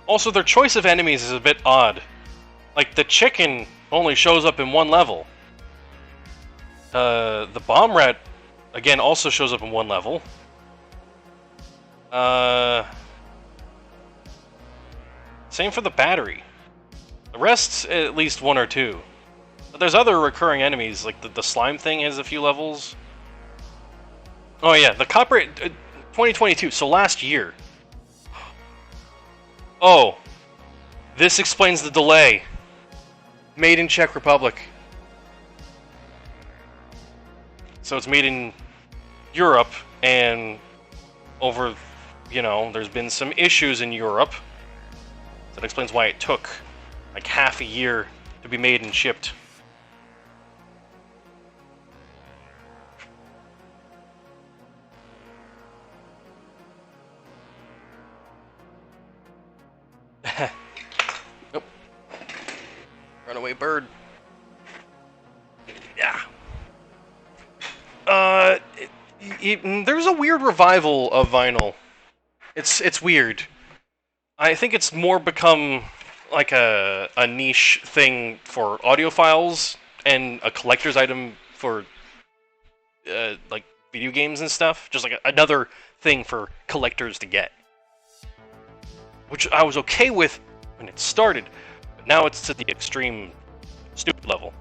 Also, their choice of enemies is a bit odd. Like, the chicken only shows up in one level. The bomb rat, again, also shows up in one level. Same for the battery. The rest's at least one or two. But there's other recurring enemies, like the slime thing has a few levels. Oh yeah, the copper... 2022, so last year. Oh. This explains the delay. Made in Czech Republic. So it's made in Europe, and over, you know, there's been some issues in Europe. That explains why it took like half a year to be made and shipped. Nope. Runaway bird. Yeah. There's a weird revival of vinyl. It's weird. I think it's more become like a niche thing for audiophiles and a collector's item for like video games and stuff. Just like another thing for collectors to get. Which I was okay with when it started, but now it's to the extreme stupid level.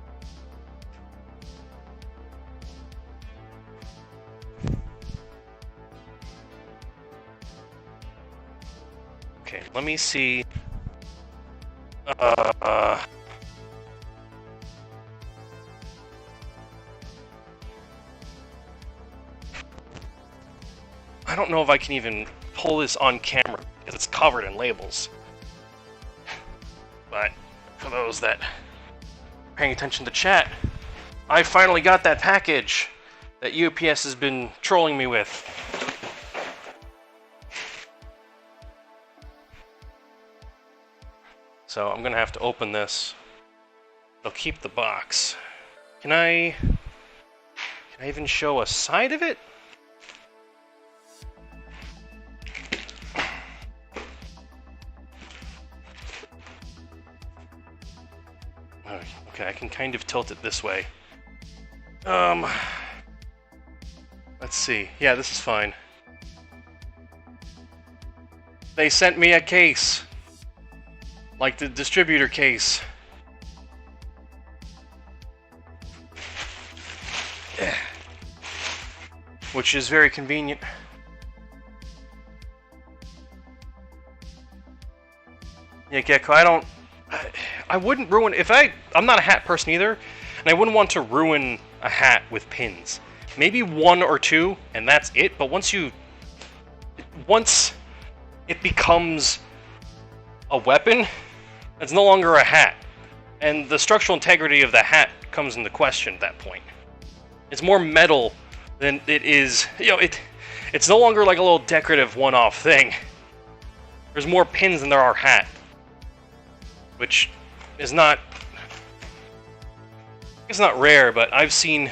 Okay, let me see. I don't know if I can even pull this on camera because it's covered in labels. But for those that are paying attention to chat, I finally got that package that UPS has been trolling me with. So I'm gonna have to open this. I'll keep the box. Can I even show a side of it? Okay, I can kind of tilt it this way. Let's see. Yeah, this is fine. They sent me a case. Like the distributor case. Which is very convenient. Yeah, Gecko, I wouldn't ruin... I'm not a hat person either, and I wouldn't want to ruin a hat with pins. Maybe one or two, and that's it, but once it becomes a weapon, it's no longer a hat. And the structural integrity of the hat comes into question at that point. It's more metal than it is... You know, it's no longer like a little decorative one-off thing. There's more pins than there are hat. Which is not... It's not rare, but I've seen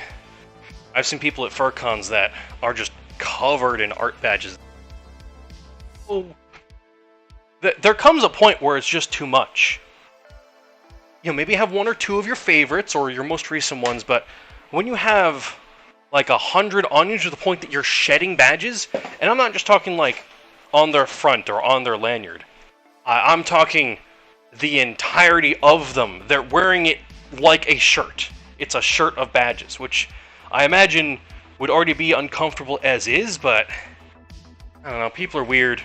people at FurCons that are just covered in art badges. Oh, there comes a point where it's just too much. You know, maybe have one or two of your favorites or your most recent ones, but when you have like 100 on you to the point that you're shedding badges, and I'm not just talking like on their front or on their lanyard. I'm talking the entirety of them. They're wearing it like a shirt. It's a shirt of badges, which I imagine would already be uncomfortable as is, but I don't know, people are weird.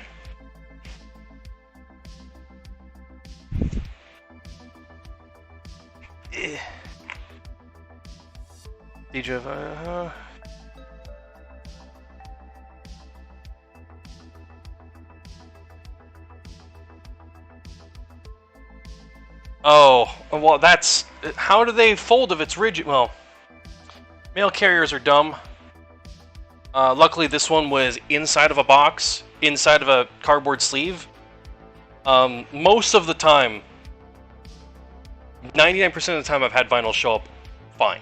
DJ, Oh, well, that's... How do they fold if it's rigid? Well, mail carriers are dumb. Luckily, this one was inside of a box, inside of a cardboard sleeve. Most of the time, 99% of the time I've had vinyl show up fine.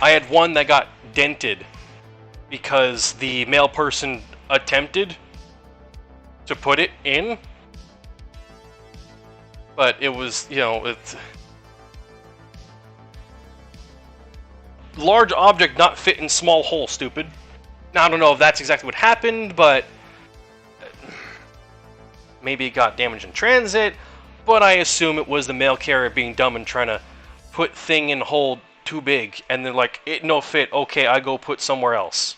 I had one that got dented because the male person attempted to put it in, but it was, you know, it's large object not fit in small hole, stupid. Now, I don't know if that's exactly what happened, but maybe it got damaged in transit, but I assume it was the mail carrier being dumb and trying to put thing in hole too big, and then like, it no fit, okay, I go put somewhere else.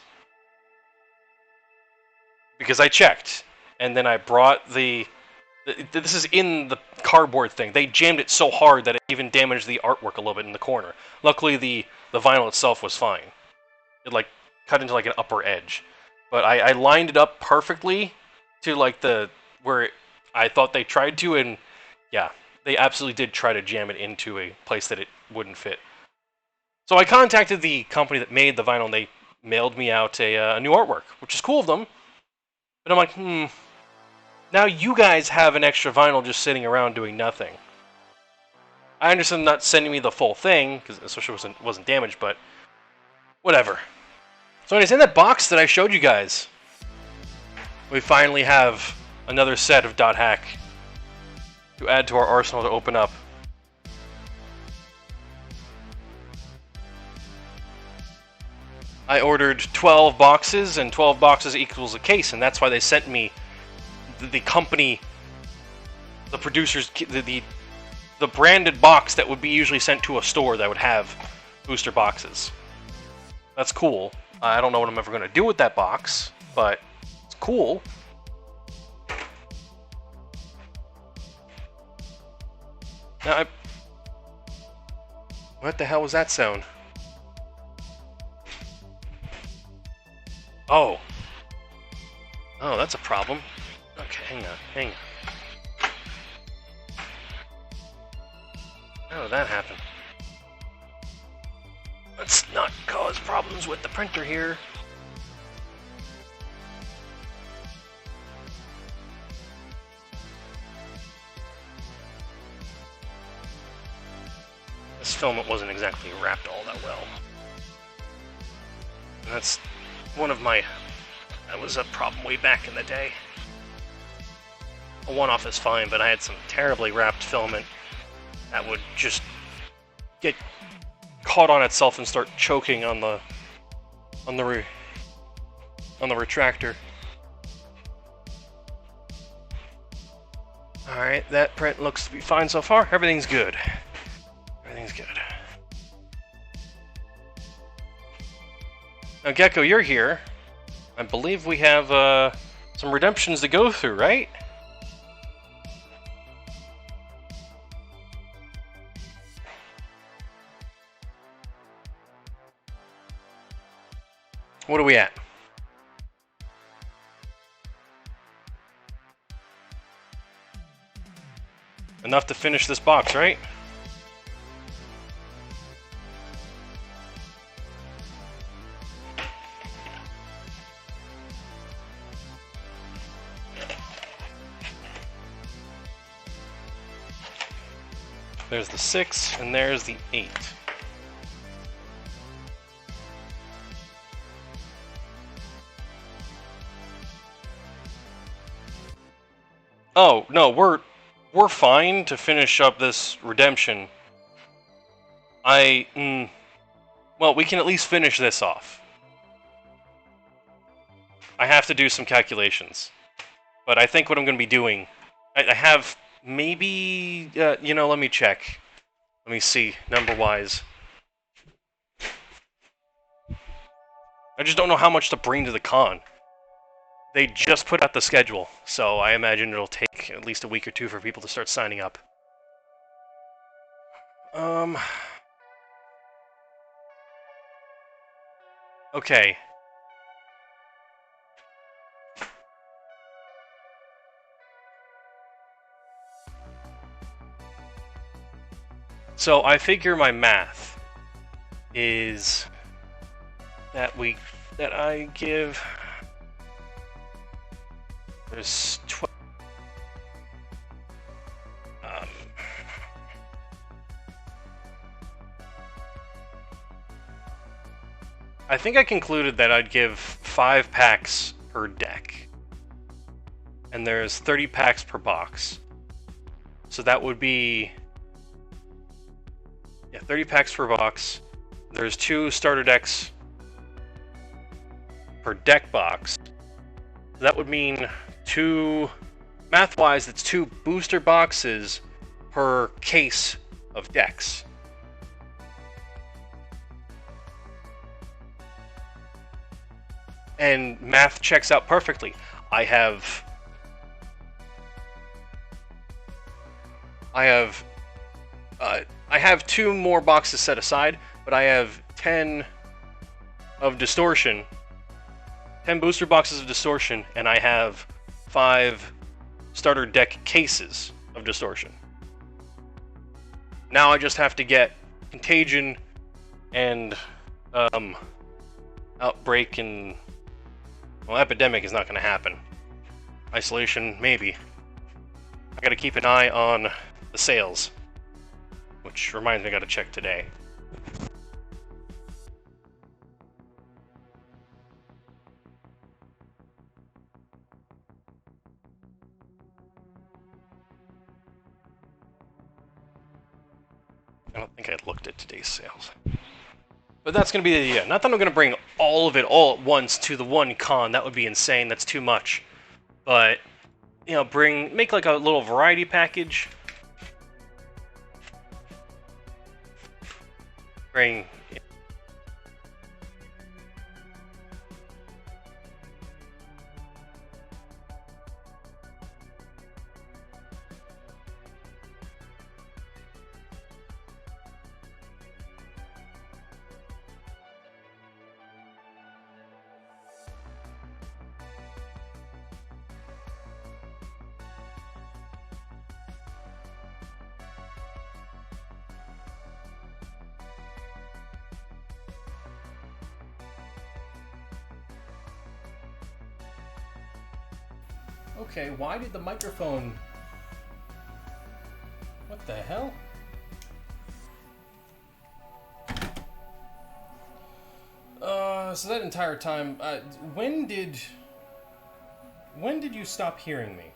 Because I checked, and then I brought this is in the cardboard thing. They jammed it so hard that it even damaged the artwork a little bit in the corner. Luckily, the vinyl itself was fine. It like cut into like an upper edge, but I lined it up perfectly to like where I thought they tried to, and yeah, they absolutely did try to jam it into a place that it wouldn't fit. So I contacted the company that made the vinyl, and they mailed me out a new artwork, which is cool of them. But I'm like, now you guys have an extra vinyl just sitting around doing nothing. I understand not sending me the full thing, because especially wasn't damaged, but whatever. So anyways, in that box that I showed you guys, we finally have another set of .hack to add to our arsenal to open up. I ordered 12 boxes, and 12 boxes equals a case, and that's why they sent me the company, the producers, the branded box that would be usually sent to a store that would have booster boxes. That's cool. I don't know what I'm ever going to do with that box, but it's cool. Now, what the hell was that sound? Oh. Oh, that's a problem. Okay, hang on. How did that happen? Let's not cause problems with the printer here. This filament wasn't exactly wrapped all that well. That's one of my... That was a problem way back in the day. A one-off is fine, but I had some terribly wrapped filament that would just get caught on itself and start choking on the retractor. All right, that print looks to be fine so far. Everything's good. Everything's good. Now, Gecko, you're here. I believe we have some redemptions to go through, right? What are we at? Enough to finish this box, right? There's the 6, and there's the 8. Oh, no, we're fine to finish up this redemption. Well, we can at least finish this off. I have to do some calculations. But I think what I'm going to be doing... I have maybe... you know, let me check. Let me see, number-wise. I just don't know how much to bring to the con. They just put out the schedule, so I imagine it'll take at least a week or two for people to start signing up. Okay. So I figure my math is that I give... There's 12. I think I concluded that I'd give 5 packs per deck. And there's 30 packs per box. So that would be... yeah, 30 packs per box. There's 2 starter decks per deck box. That would mean 2... math-wise, it's 2 booster boxes per case of decks. And math checks out perfectly. I have 2 more boxes set aside, but I have 10 of distortion, 10 booster boxes of distortion, and I have 5 starter deck cases of distortion. Now I just have to get Contagion and Outbreak and... well, Epidemic is not going to happen. Isolation, maybe. I gotta keep an eye on the sales. Which reminds me, I gotta check today. I don't think I looked at today's sales. But that's going to be the idea. Not that I'm going to bring all of it all at once to the one con. That would be insane. That's too much. But, you know, make like a little variety package. Bring... Okay, why did the microphone... what the hell? So that entire time, when did you stop hearing me?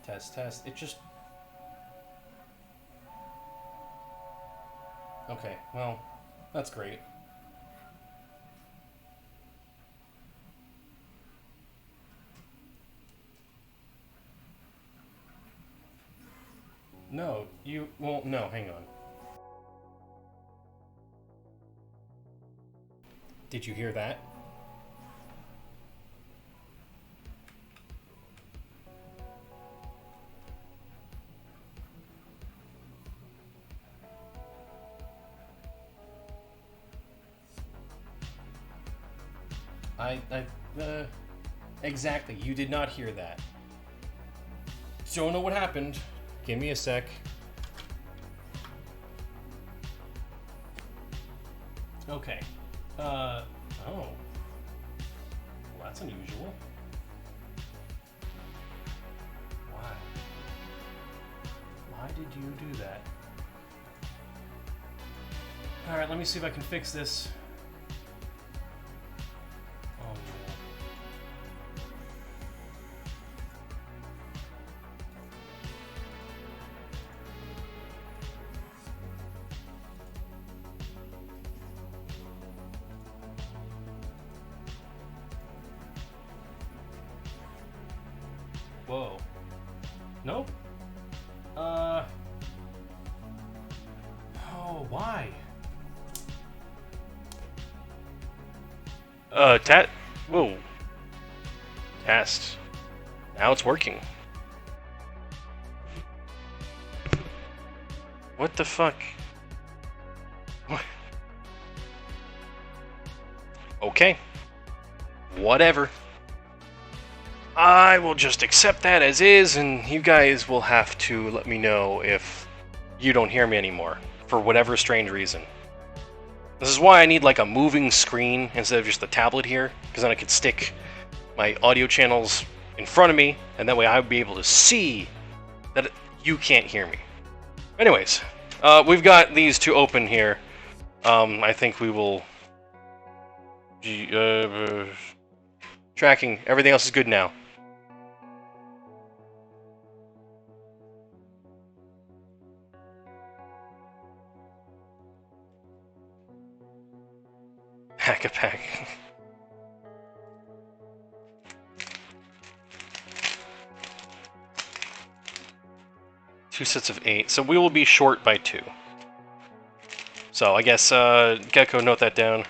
Test. It just... okay, well, that's great. No, well, no, hang on. Did you hear that? Exactly, you did not hear that. Don't know what happened. Give me a sec. Okay. Oh. Well, that's unusual. Why? Why did you do that? Alright, let me see if I can fix this. Oh, no. Whoa. Nope. Oh, why? Whoa. Test. Now it's working. What the fuck? What? Okay. Whatever. I will just accept that as is, and you guys will have to let me know if you don't hear me anymore, for whatever strange reason. This is why I need like a moving screen instead of just a tablet here, because then I could stick my audio channels in front of me, and that way I would be able to see that you can't hear me. Anyways, We've got these two open here. I think we will... tracking. Everything else is good now. Hack-a-pack. Two sets of 8. So we will be short by 2. So I guess, Gecko, note that down.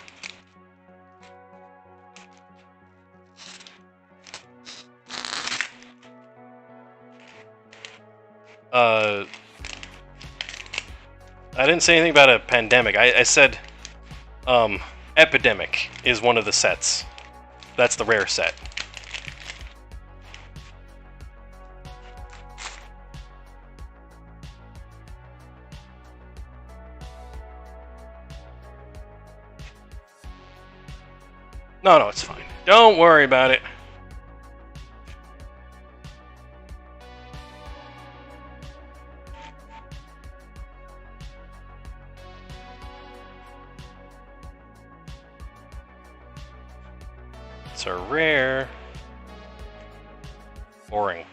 I didn't say anything about a pandemic. I said, epidemic is one of the sets. That's the rare set. No, it's fine. Don't worry about it. It's a rare. Boring.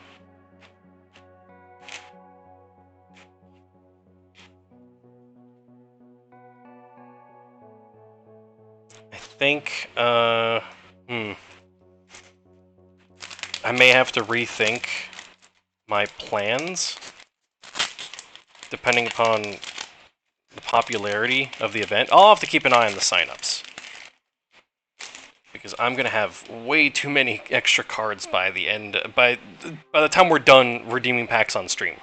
I think, I may have to rethink my plans, depending upon the popularity of the event. I'll have to keep an eye on the signups, because I'm gonna have way too many extra cards by the end. By the time we're done redeeming packs on stream.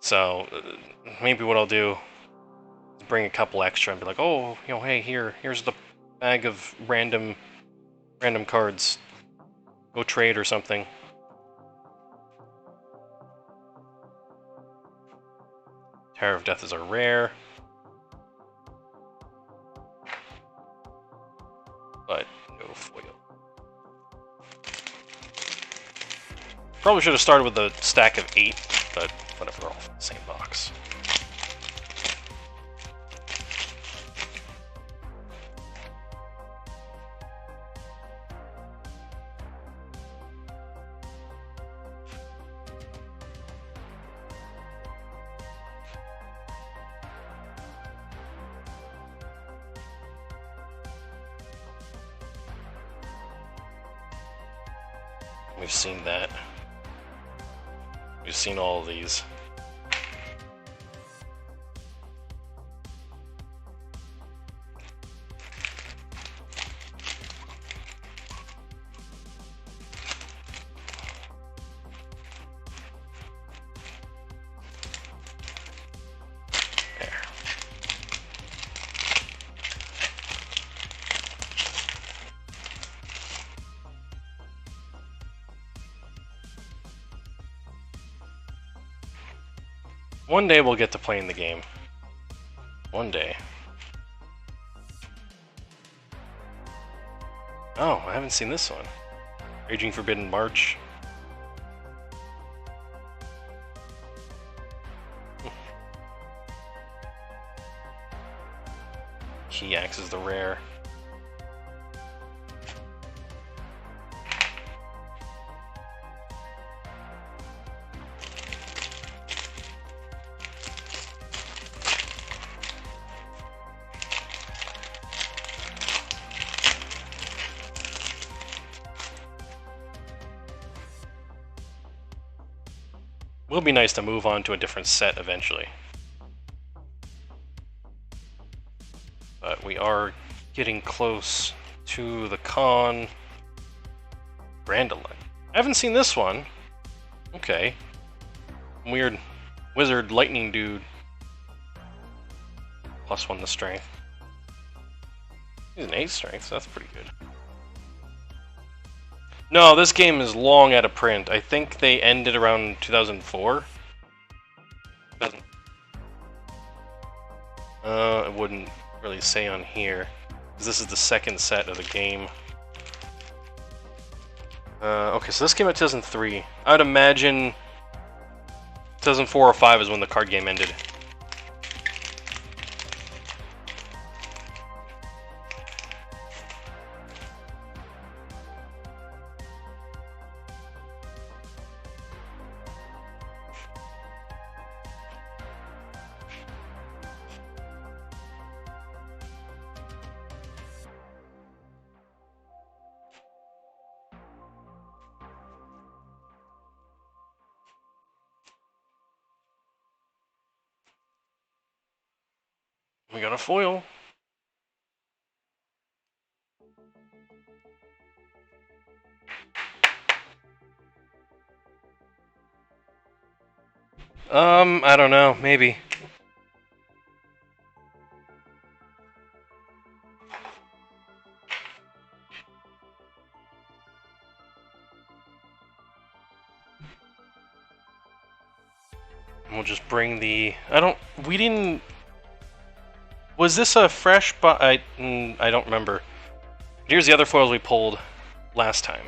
So maybe what I'll do is bring a couple extra and be like, oh, you know, hey, here's the bag of random cards. Go trade or something. Tower of Death is a rare. But no foil. Probably should have started with a stack of 8, but whatever, they're all from the same box. We've seen that. We've seen all of these. One day we'll get to playing the game. One day. Oh, I haven't seen this one. Raging Forbidden March. Key Axe is the rare. Will be nice to move on to a different set eventually. But we are getting close to the con. Brandolin. I haven't seen this one. Okay. Weird wizard lightning dude. +1 to strength. He's an 8 strength, so that's pretty good. No, this game is long out of print. I think they ended around 2004. I wouldn't really say on here, because this is the second set of the game. Okay, so this came out 2003. I would imagine 2004 or 5 is when the card game ended. We got a foil. I don't know, maybe. We'll just bring the... we didn't... Was this a fresh I don't remember. Here's the other foils we pulled last time.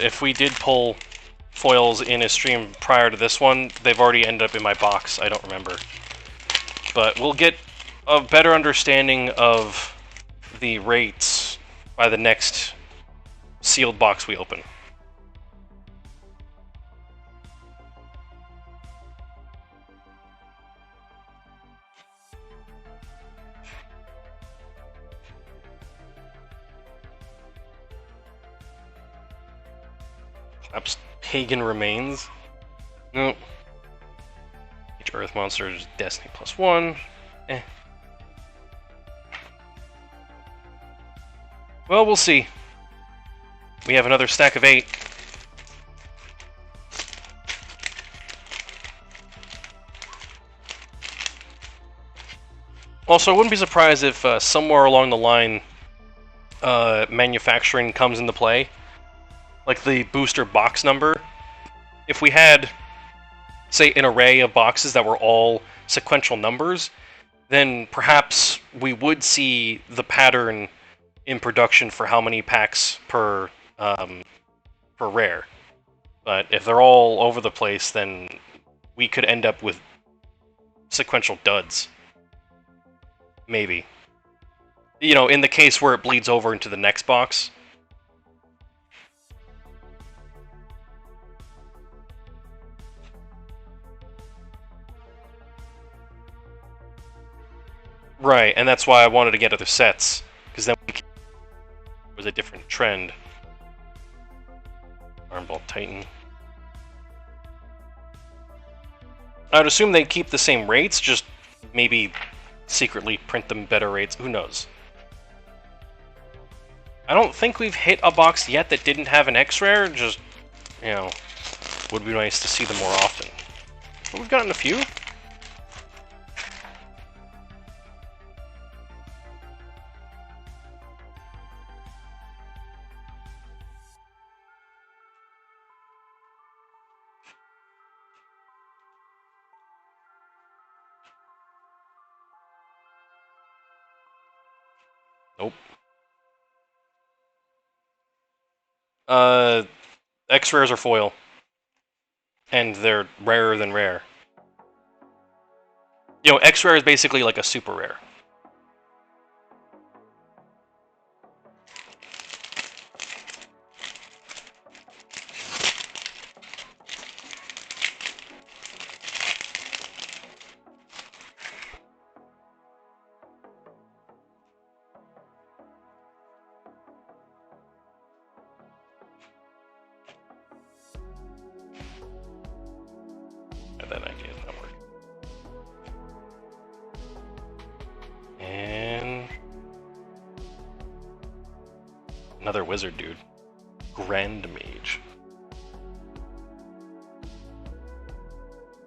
If we did pull foils in a stream prior to this one, they've already ended up in my box. I don't remember. But we'll get a better understanding of the rates by the next sealed box we open. Perhaps Pagan Remains. Nope. Each Earth monster is Destiny +1. Eh. Well, we'll see. We have another stack of 8. Also, I wouldn't be surprised if somewhere along the line manufacturing comes into play. Like the booster box number. If we had, say, an array of boxes that were all sequential numbers, then perhaps we would see the pattern in production for how many packs per rare. But if they're all over the place, then we could end up with sequential duds. Maybe. You know, in the case where it bleeds over into the next box. Right, and that's why I wanted to get other sets, because then it was a different trend. Armball Titan. I would assume they'd keep the same rates, just maybe secretly print them better rates. Who knows? I don't think we've hit a box yet that didn't have an X-Rare, just, you know, would be nice to see them more often. But we've gotten a few. Nope. X-Rares are foil. And they're rarer than rare. You know, X-Rare is basically like a super rare. That idea is not working. And another wizard dude. Grand Mage.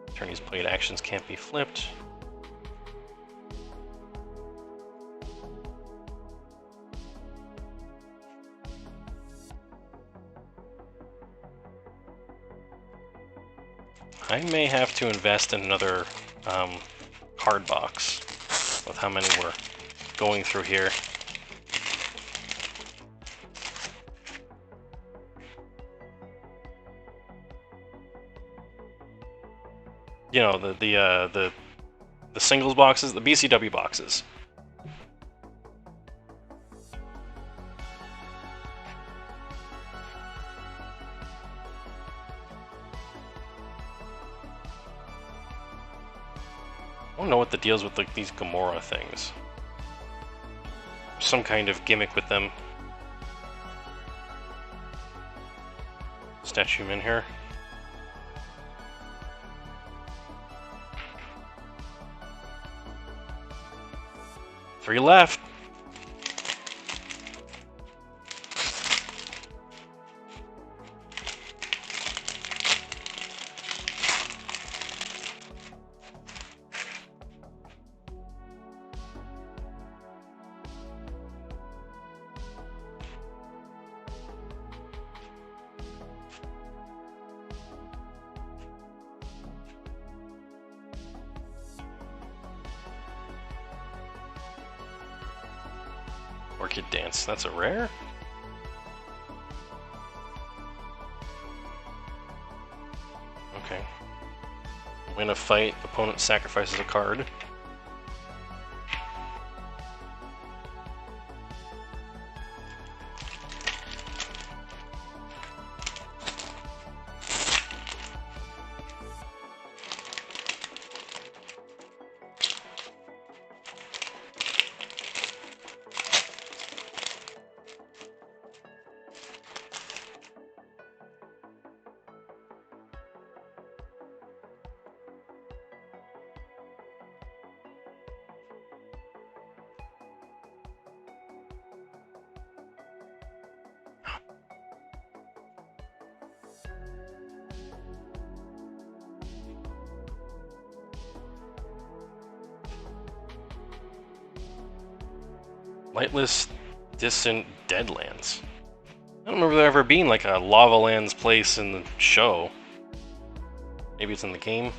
Attorney's played actions can't be flipped. I may have to invest in another card box. with how many we're going through here. You know, the singles boxes, the BCW boxes. I don't know what the deal's with like these Gamora things. Some kind of gimmick with them. Statue him in here. 3 left. Orchid Dance, that's a rare? Okay. Win a fight, opponent sacrifices a card. Lightless, distant Deadlands. I don't remember there ever being like a Lava Lands place in the show. Maybe it's in the game.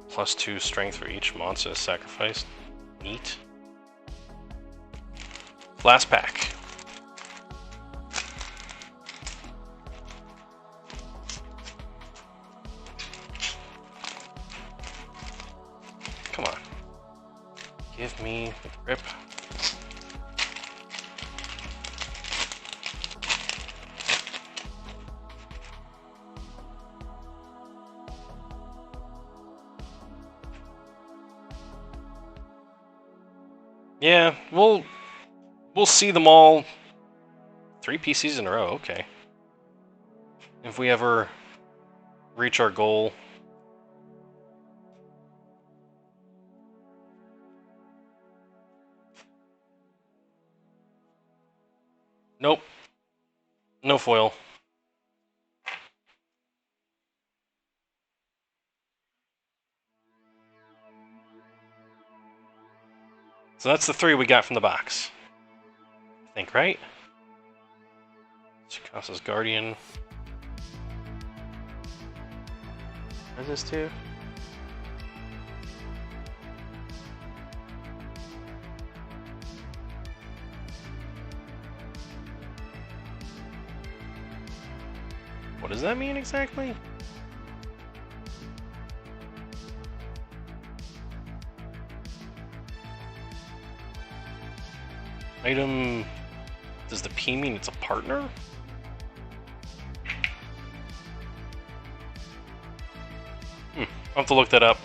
+2 strength for each monster sacrificed. Neat. Last pack. Come on. Give me the grip. Yeah, we'll see them all 3 PCs in a row, okay. If we ever reach our goal. Nope. No foil. So that's the 3 we got from the box. I think, right? Tsukasa Guardian. What is this 2? What does that mean exactly? Item... Does the P mean it's a partner? I'll have to look that up.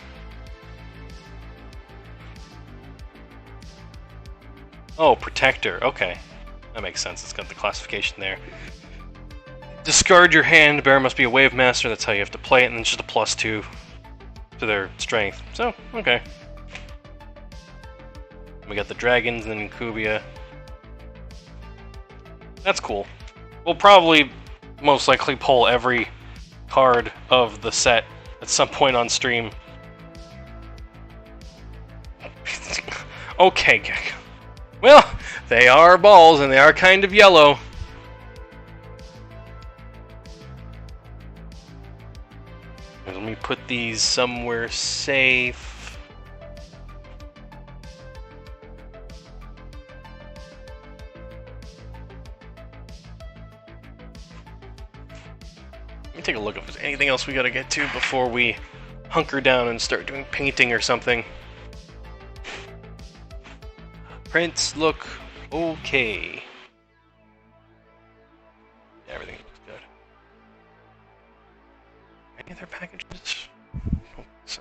Oh, Protector. Okay. That makes sense. It's got the classification there. Discard your hand. Bear must be a Wave Master. That's how you have to play it. And then just a +2 to their strength. So, okay. We got the dragons and then Incubia. That's cool. We'll probably most likely pull every card of the set at some point on stream. Okay. Well, they are balls and they are kind of yellow. Let me put these somewhere safe. Let me take a look if there's anything else we gotta get to before we hunker down and start doing painting or something. Prints look okay. Yeah, everything looks good. Any other packages? Oh, so.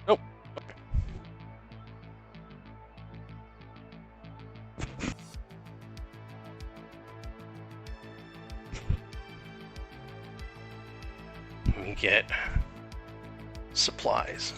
Nope. Okay. Let me get supplies.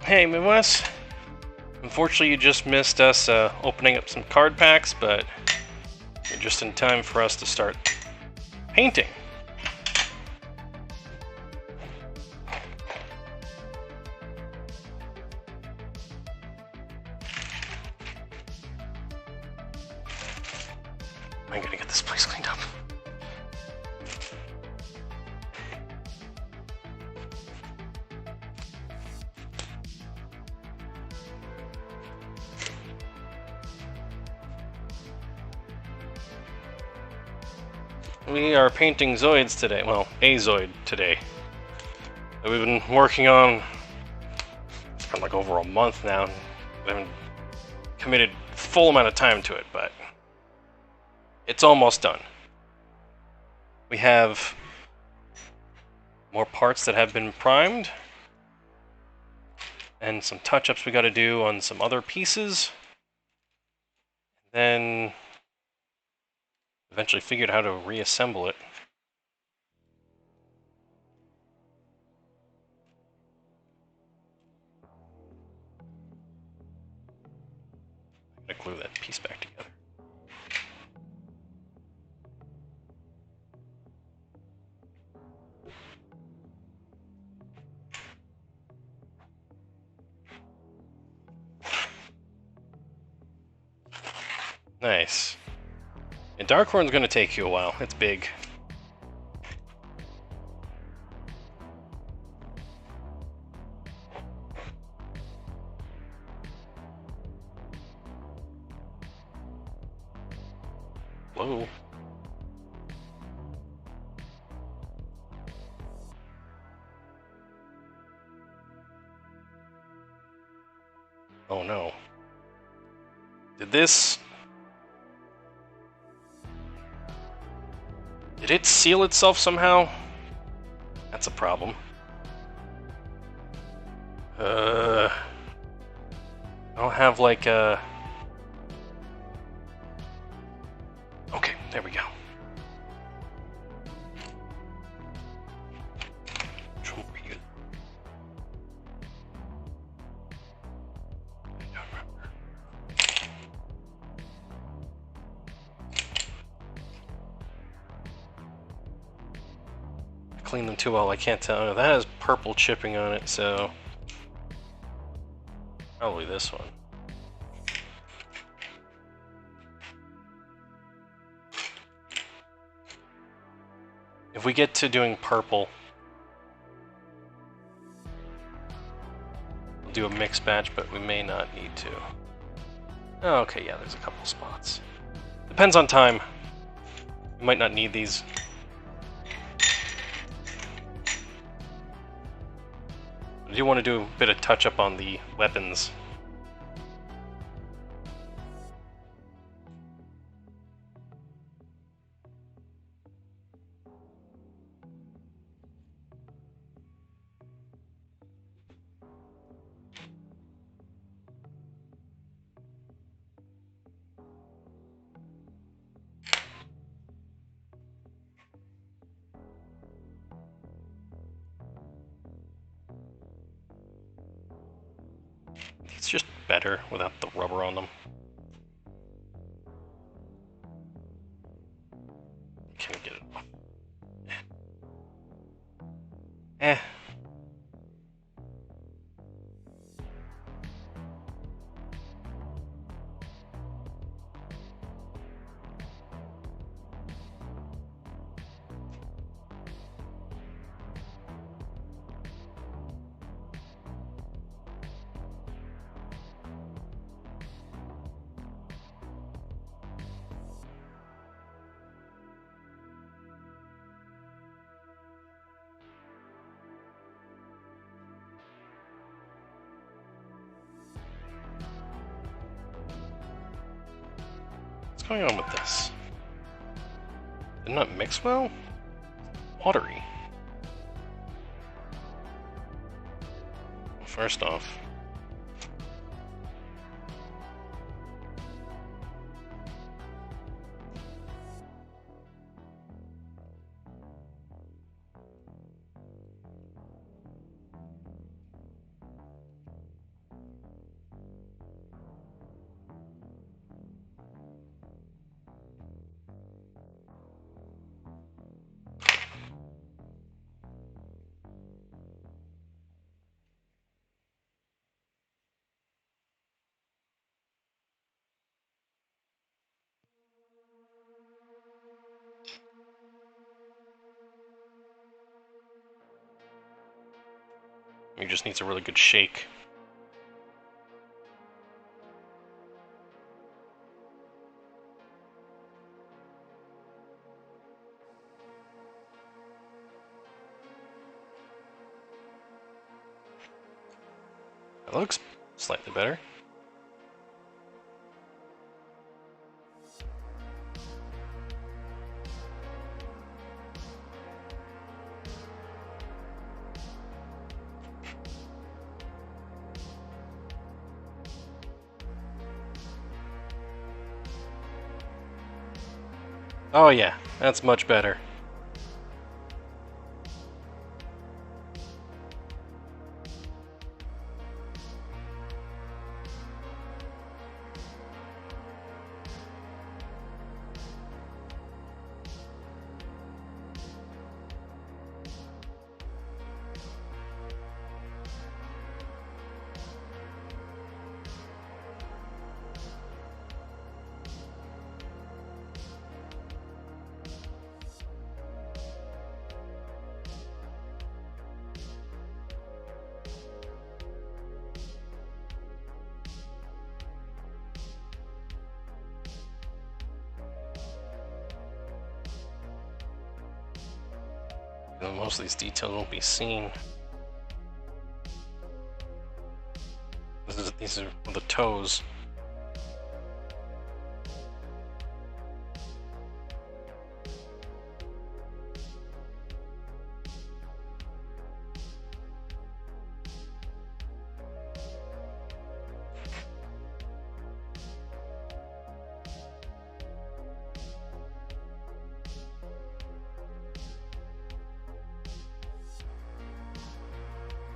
Hey, Midwest. Unfortunately, you just missed us opening up some card packs, but you're just in time for us to start painting. I'm gonna get this place cleaned up. We are painting Zoids today. Well, a Zoid today. That we've been working on for like over a month now. We haven't committed full amount of time to it, but it's almost done. We have more parts that have been primed, and some touch-ups we got to do on some other pieces. Then eventually figured out how to reassemble it. I gotta glue that piece back together. Nice. And Darkhorn's gonna take you a while. It's big. Whoa. Oh no. Did it seal itself somehow? That's a problem. I don't have like a... Okay, there we go. Clean them too well, I can't tell. That has purple chipping on it, so probably this one. If we get to doing purple, we'll do a mixed batch, but we may not need to. Oh, okay, yeah, there's a couple spots. Depends on time. We might not need these. I do want to do a bit of touch-up on the weapons. It's just better without the rubber on them. Can we get it off? Eh. What's going on with this? Did it not mix well? Watery. First off, it just needs a really good shake. That looks slightly better. Oh yeah, that's much better. Most of these details won't be seen. These are the toes.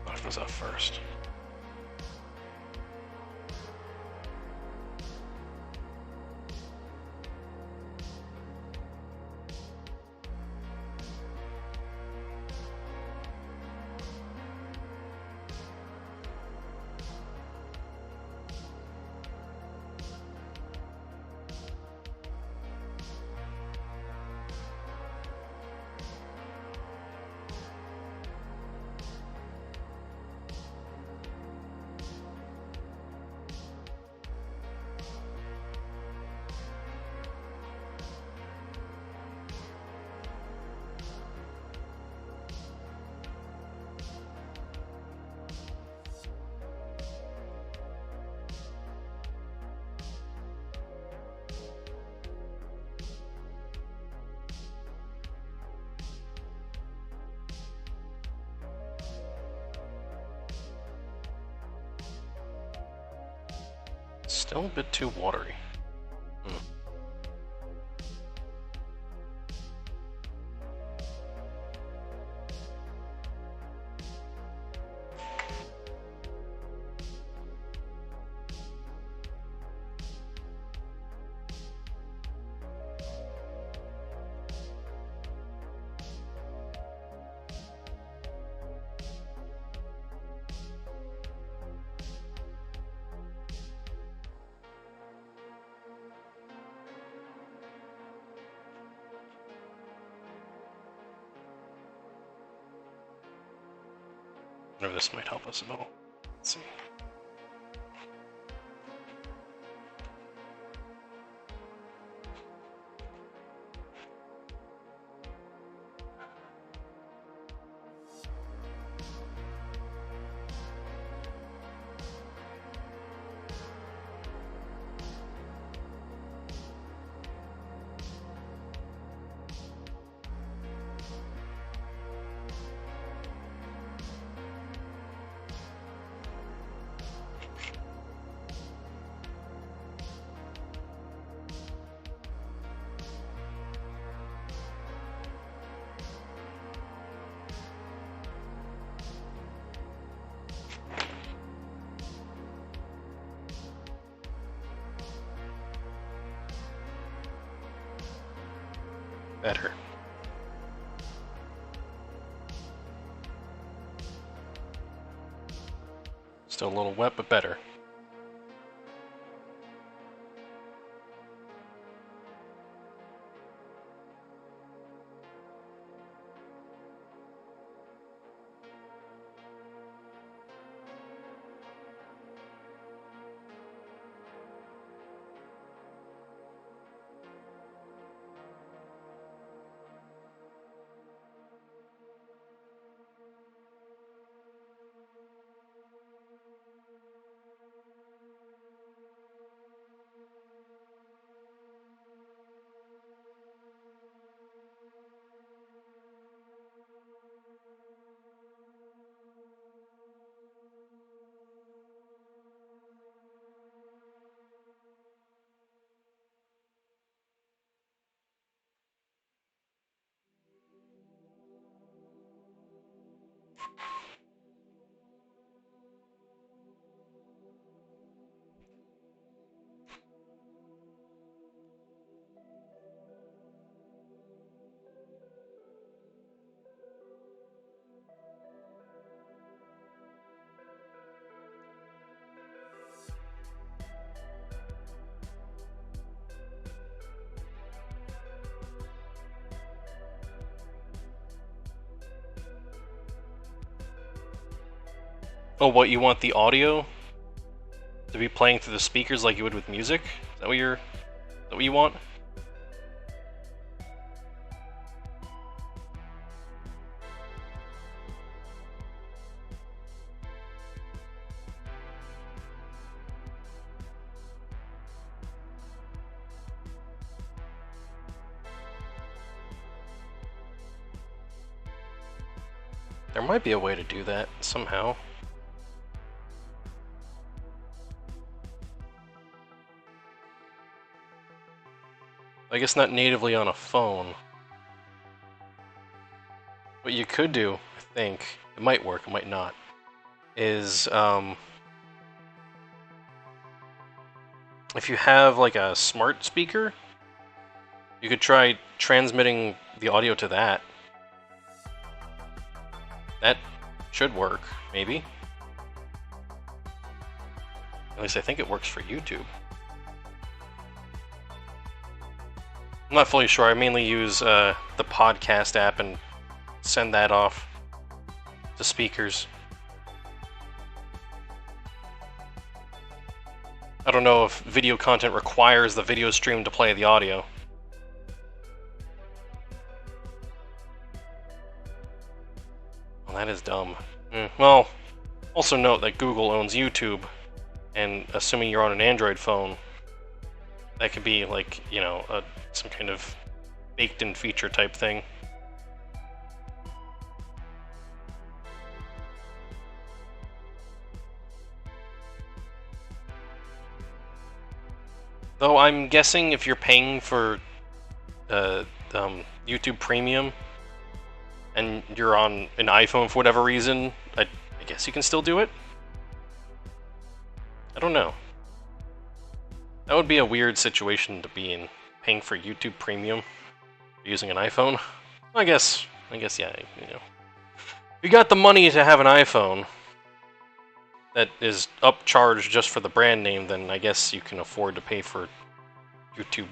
Knock this up first. Still a bit too watery. wonder if this might help us at all. Let's see. Better. Still a little wet, but better. Oh, what, you want the audio to be playing through the speakers like you would with music? Is that what you want? There might be a way to do that somehow. I guess not natively on a phone. What you could do, I think, it might work, it might not, is if you have like a smart speaker, you could try transmitting the audio to that. That should work, maybe. At least I think it works for YouTube. I'm not fully sure. I mainly use the podcast app and send that off to speakers. I don't know if video content requires the video stream to play the audio. Well, that is dumb. Well, also note that Google owns YouTube, and assuming you're on an Android phone, that could be like, you know, some kind of baked-in feature type thing. Though I'm guessing if you're paying for YouTube Premium and you're on an iPhone for whatever reason, I guess you can still do it? I don't know. That would be a weird situation to be in, paying for YouTube Premium using an iPhone. I guess, yeah, you know. If you got the money to have an iPhone that is upcharged just for the brand name, then I guess you can afford to pay for YouTube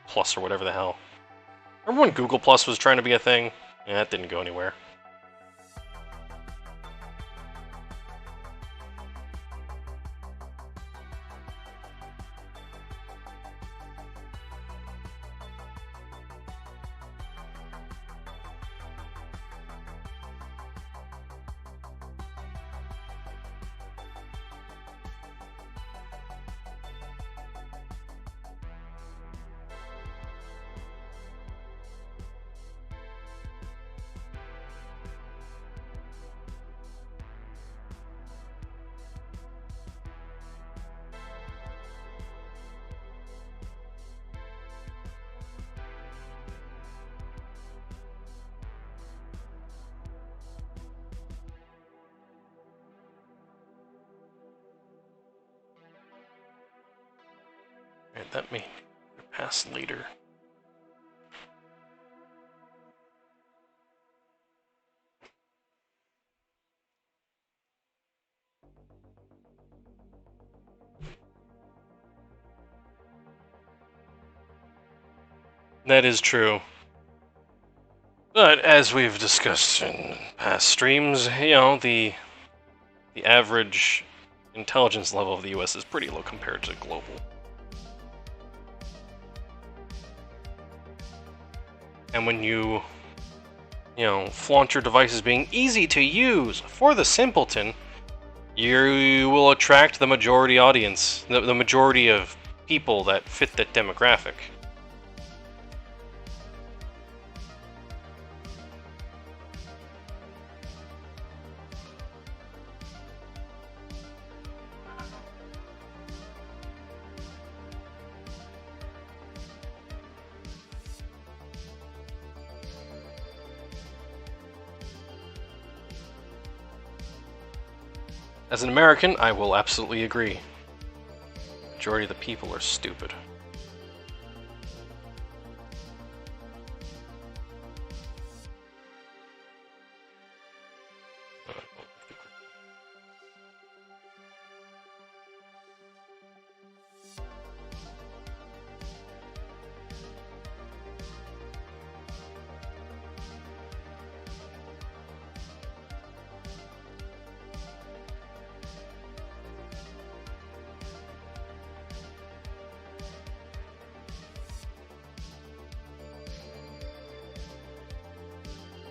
Plus or whatever the hell. Remember when Google Plus was trying to be a thing? Yeah, that didn't go anywhere. that may pass later. That is true. But as we've discussed in past streams, the average intelligence level of the US is pretty low compared to global. And when you flaunt your devices being easy to use for the simpleton, you will attract the majority audience, the majority of people that fit that demographic. As an American, I will absolutely agree. The majority of the people are stupid.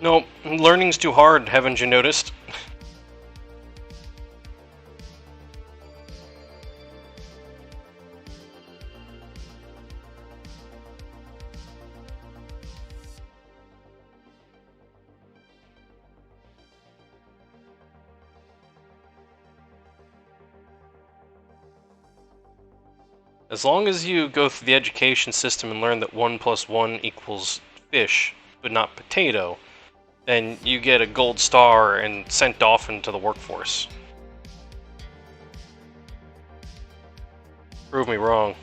No, learning's too hard, haven't you noticed? As long as you go through the education system and learn that 1 + 1 equals fish, but not potato, then you get a gold star and sent off into the workforce. Prove me wrong.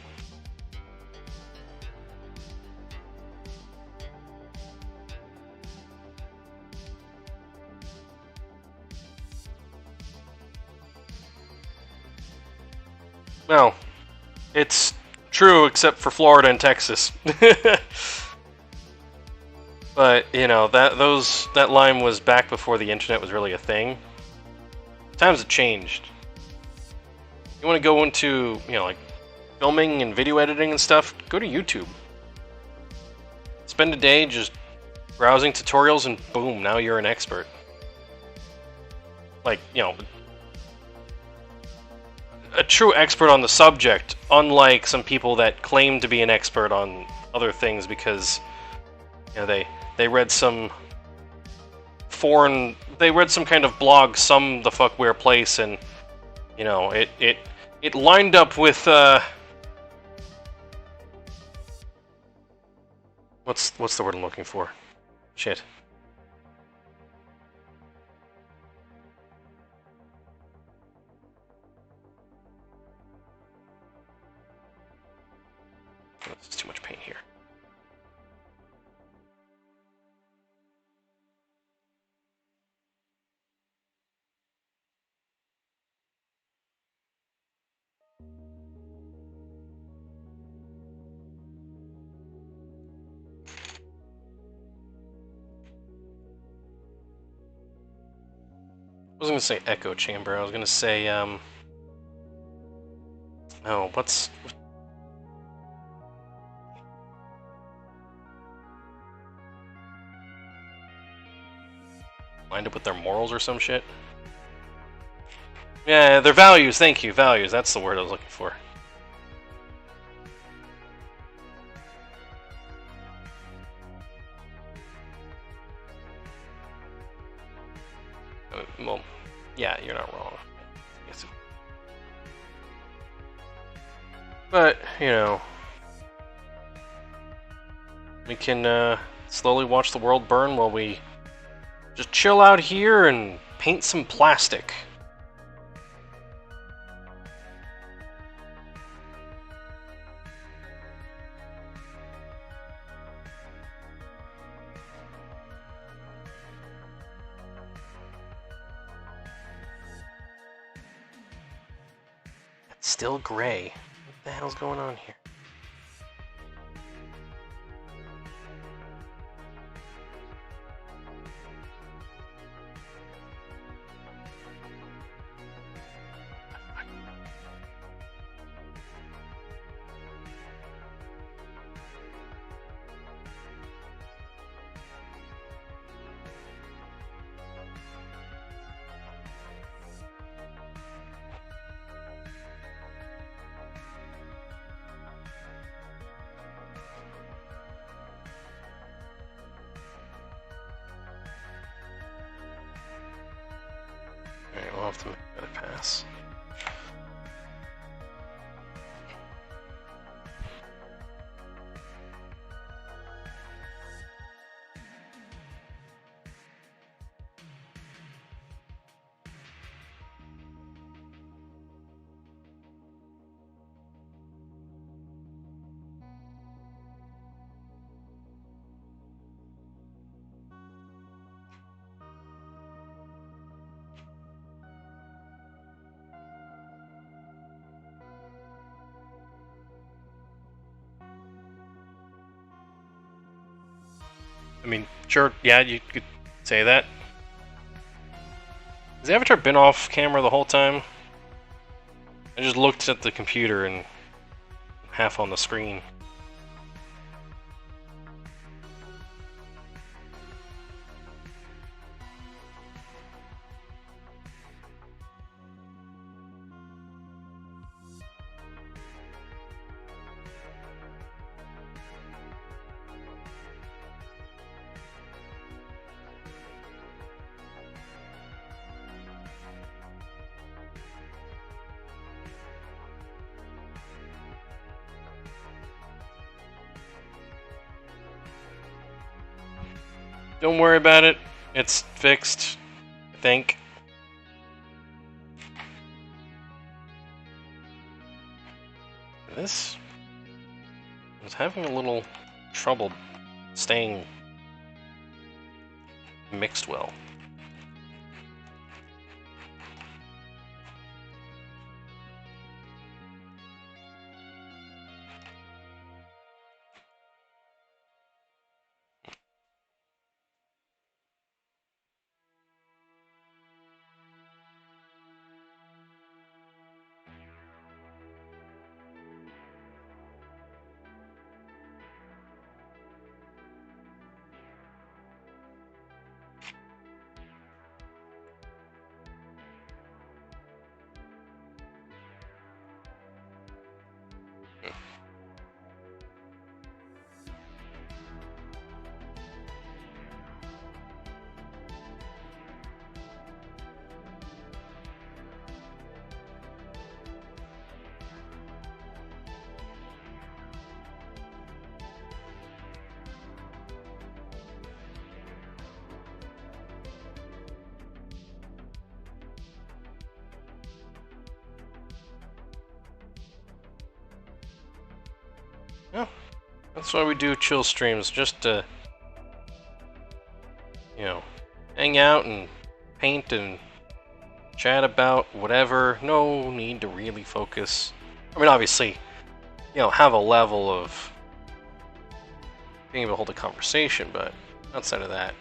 Well, it's true except for Florida and Texas. But, that line was back before the internet was really a thing. Times have changed. You want to go into, like filming and video editing and stuff, go to YouTube. Spend a day just browsing tutorials and boom, now you're an expert. Like, a true expert on the subject, unlike some people that claim to be an expert on other things because, they read some kind of blog some the fuck where place, and it lined up with what's the word I'm looking for? Shit. There's too much paint here. I was gonna say echo chamber. I was gonna say, oh, what's... Lined up with their morals or some shit? Yeah, their values, thank you, values. That's the word I was looking for. Well, yeah, you're not wrong. Yes. But, we can slowly watch the world burn while we just chill out here and paint some plastic. Still gray. What the hell's going on here? Alright, we'll have to make that a pass. I mean, sure, yeah, you could say that. Has the avatar been off camera the whole time? I just looked at the computer and half on the screen. Don't worry about it. It's fixed, I think. This was having a little trouble staying mixed well. Yeah, that's why we do chill streams, just to, you know, hang out and paint and chat about whatever. No need to really focus. I mean, obviously, you know, have a level of being able to hold a conversation, but outside of that,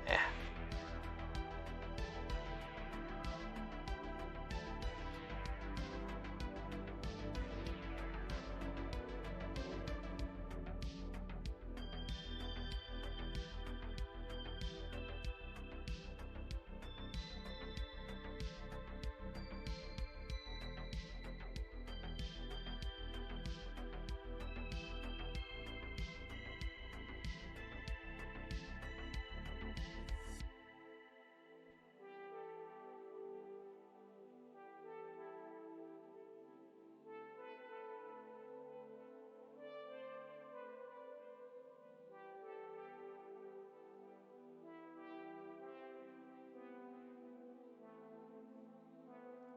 eh.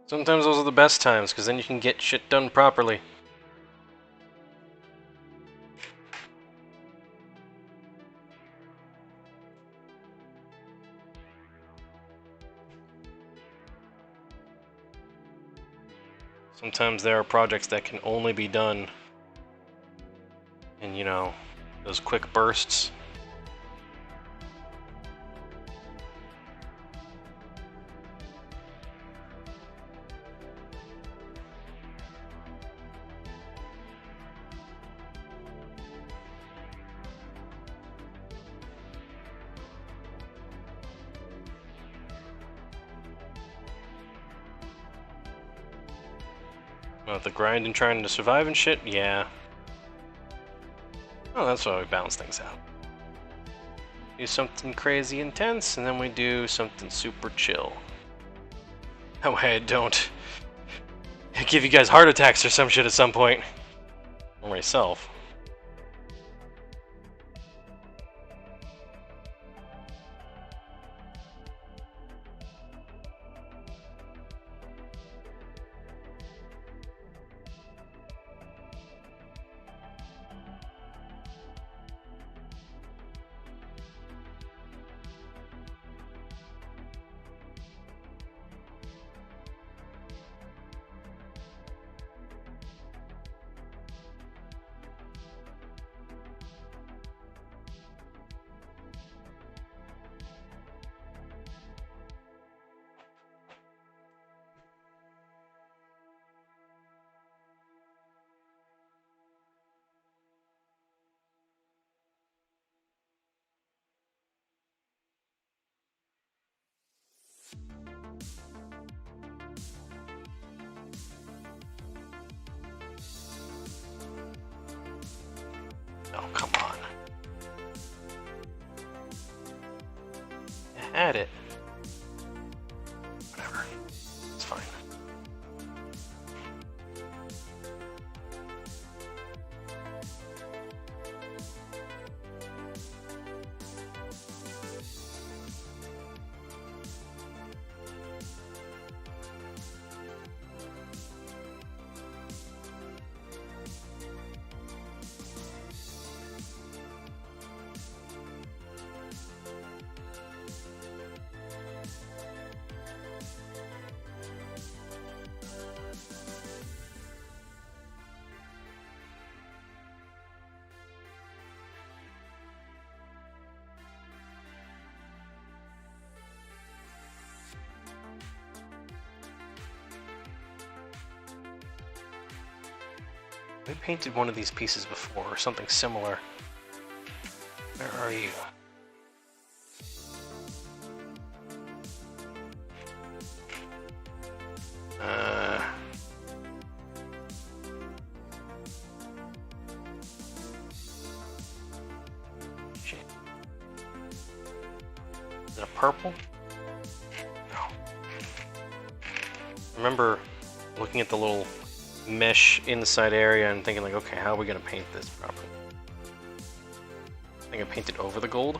Sometimes those are the best times, because then you can get shit done properly. Sometimes there are projects that can only be done in, you know, those quick bursts. The grind and trying to survive and shit, yeah. Oh, that's why we balance things out. Do something crazy intense, and then we do something super chill. That way I don't give you guys heart attacks or some shit at some point. Or myself. Oh, come on. I had it. Whatever. It's fine. We painted one of these pieces before, or something similar. Where are you? Shit. Is it a purple? No. I remember looking at the little mesh inside area and thinking like, okay, how are we gonna paint this properly? I think I painted over the gold.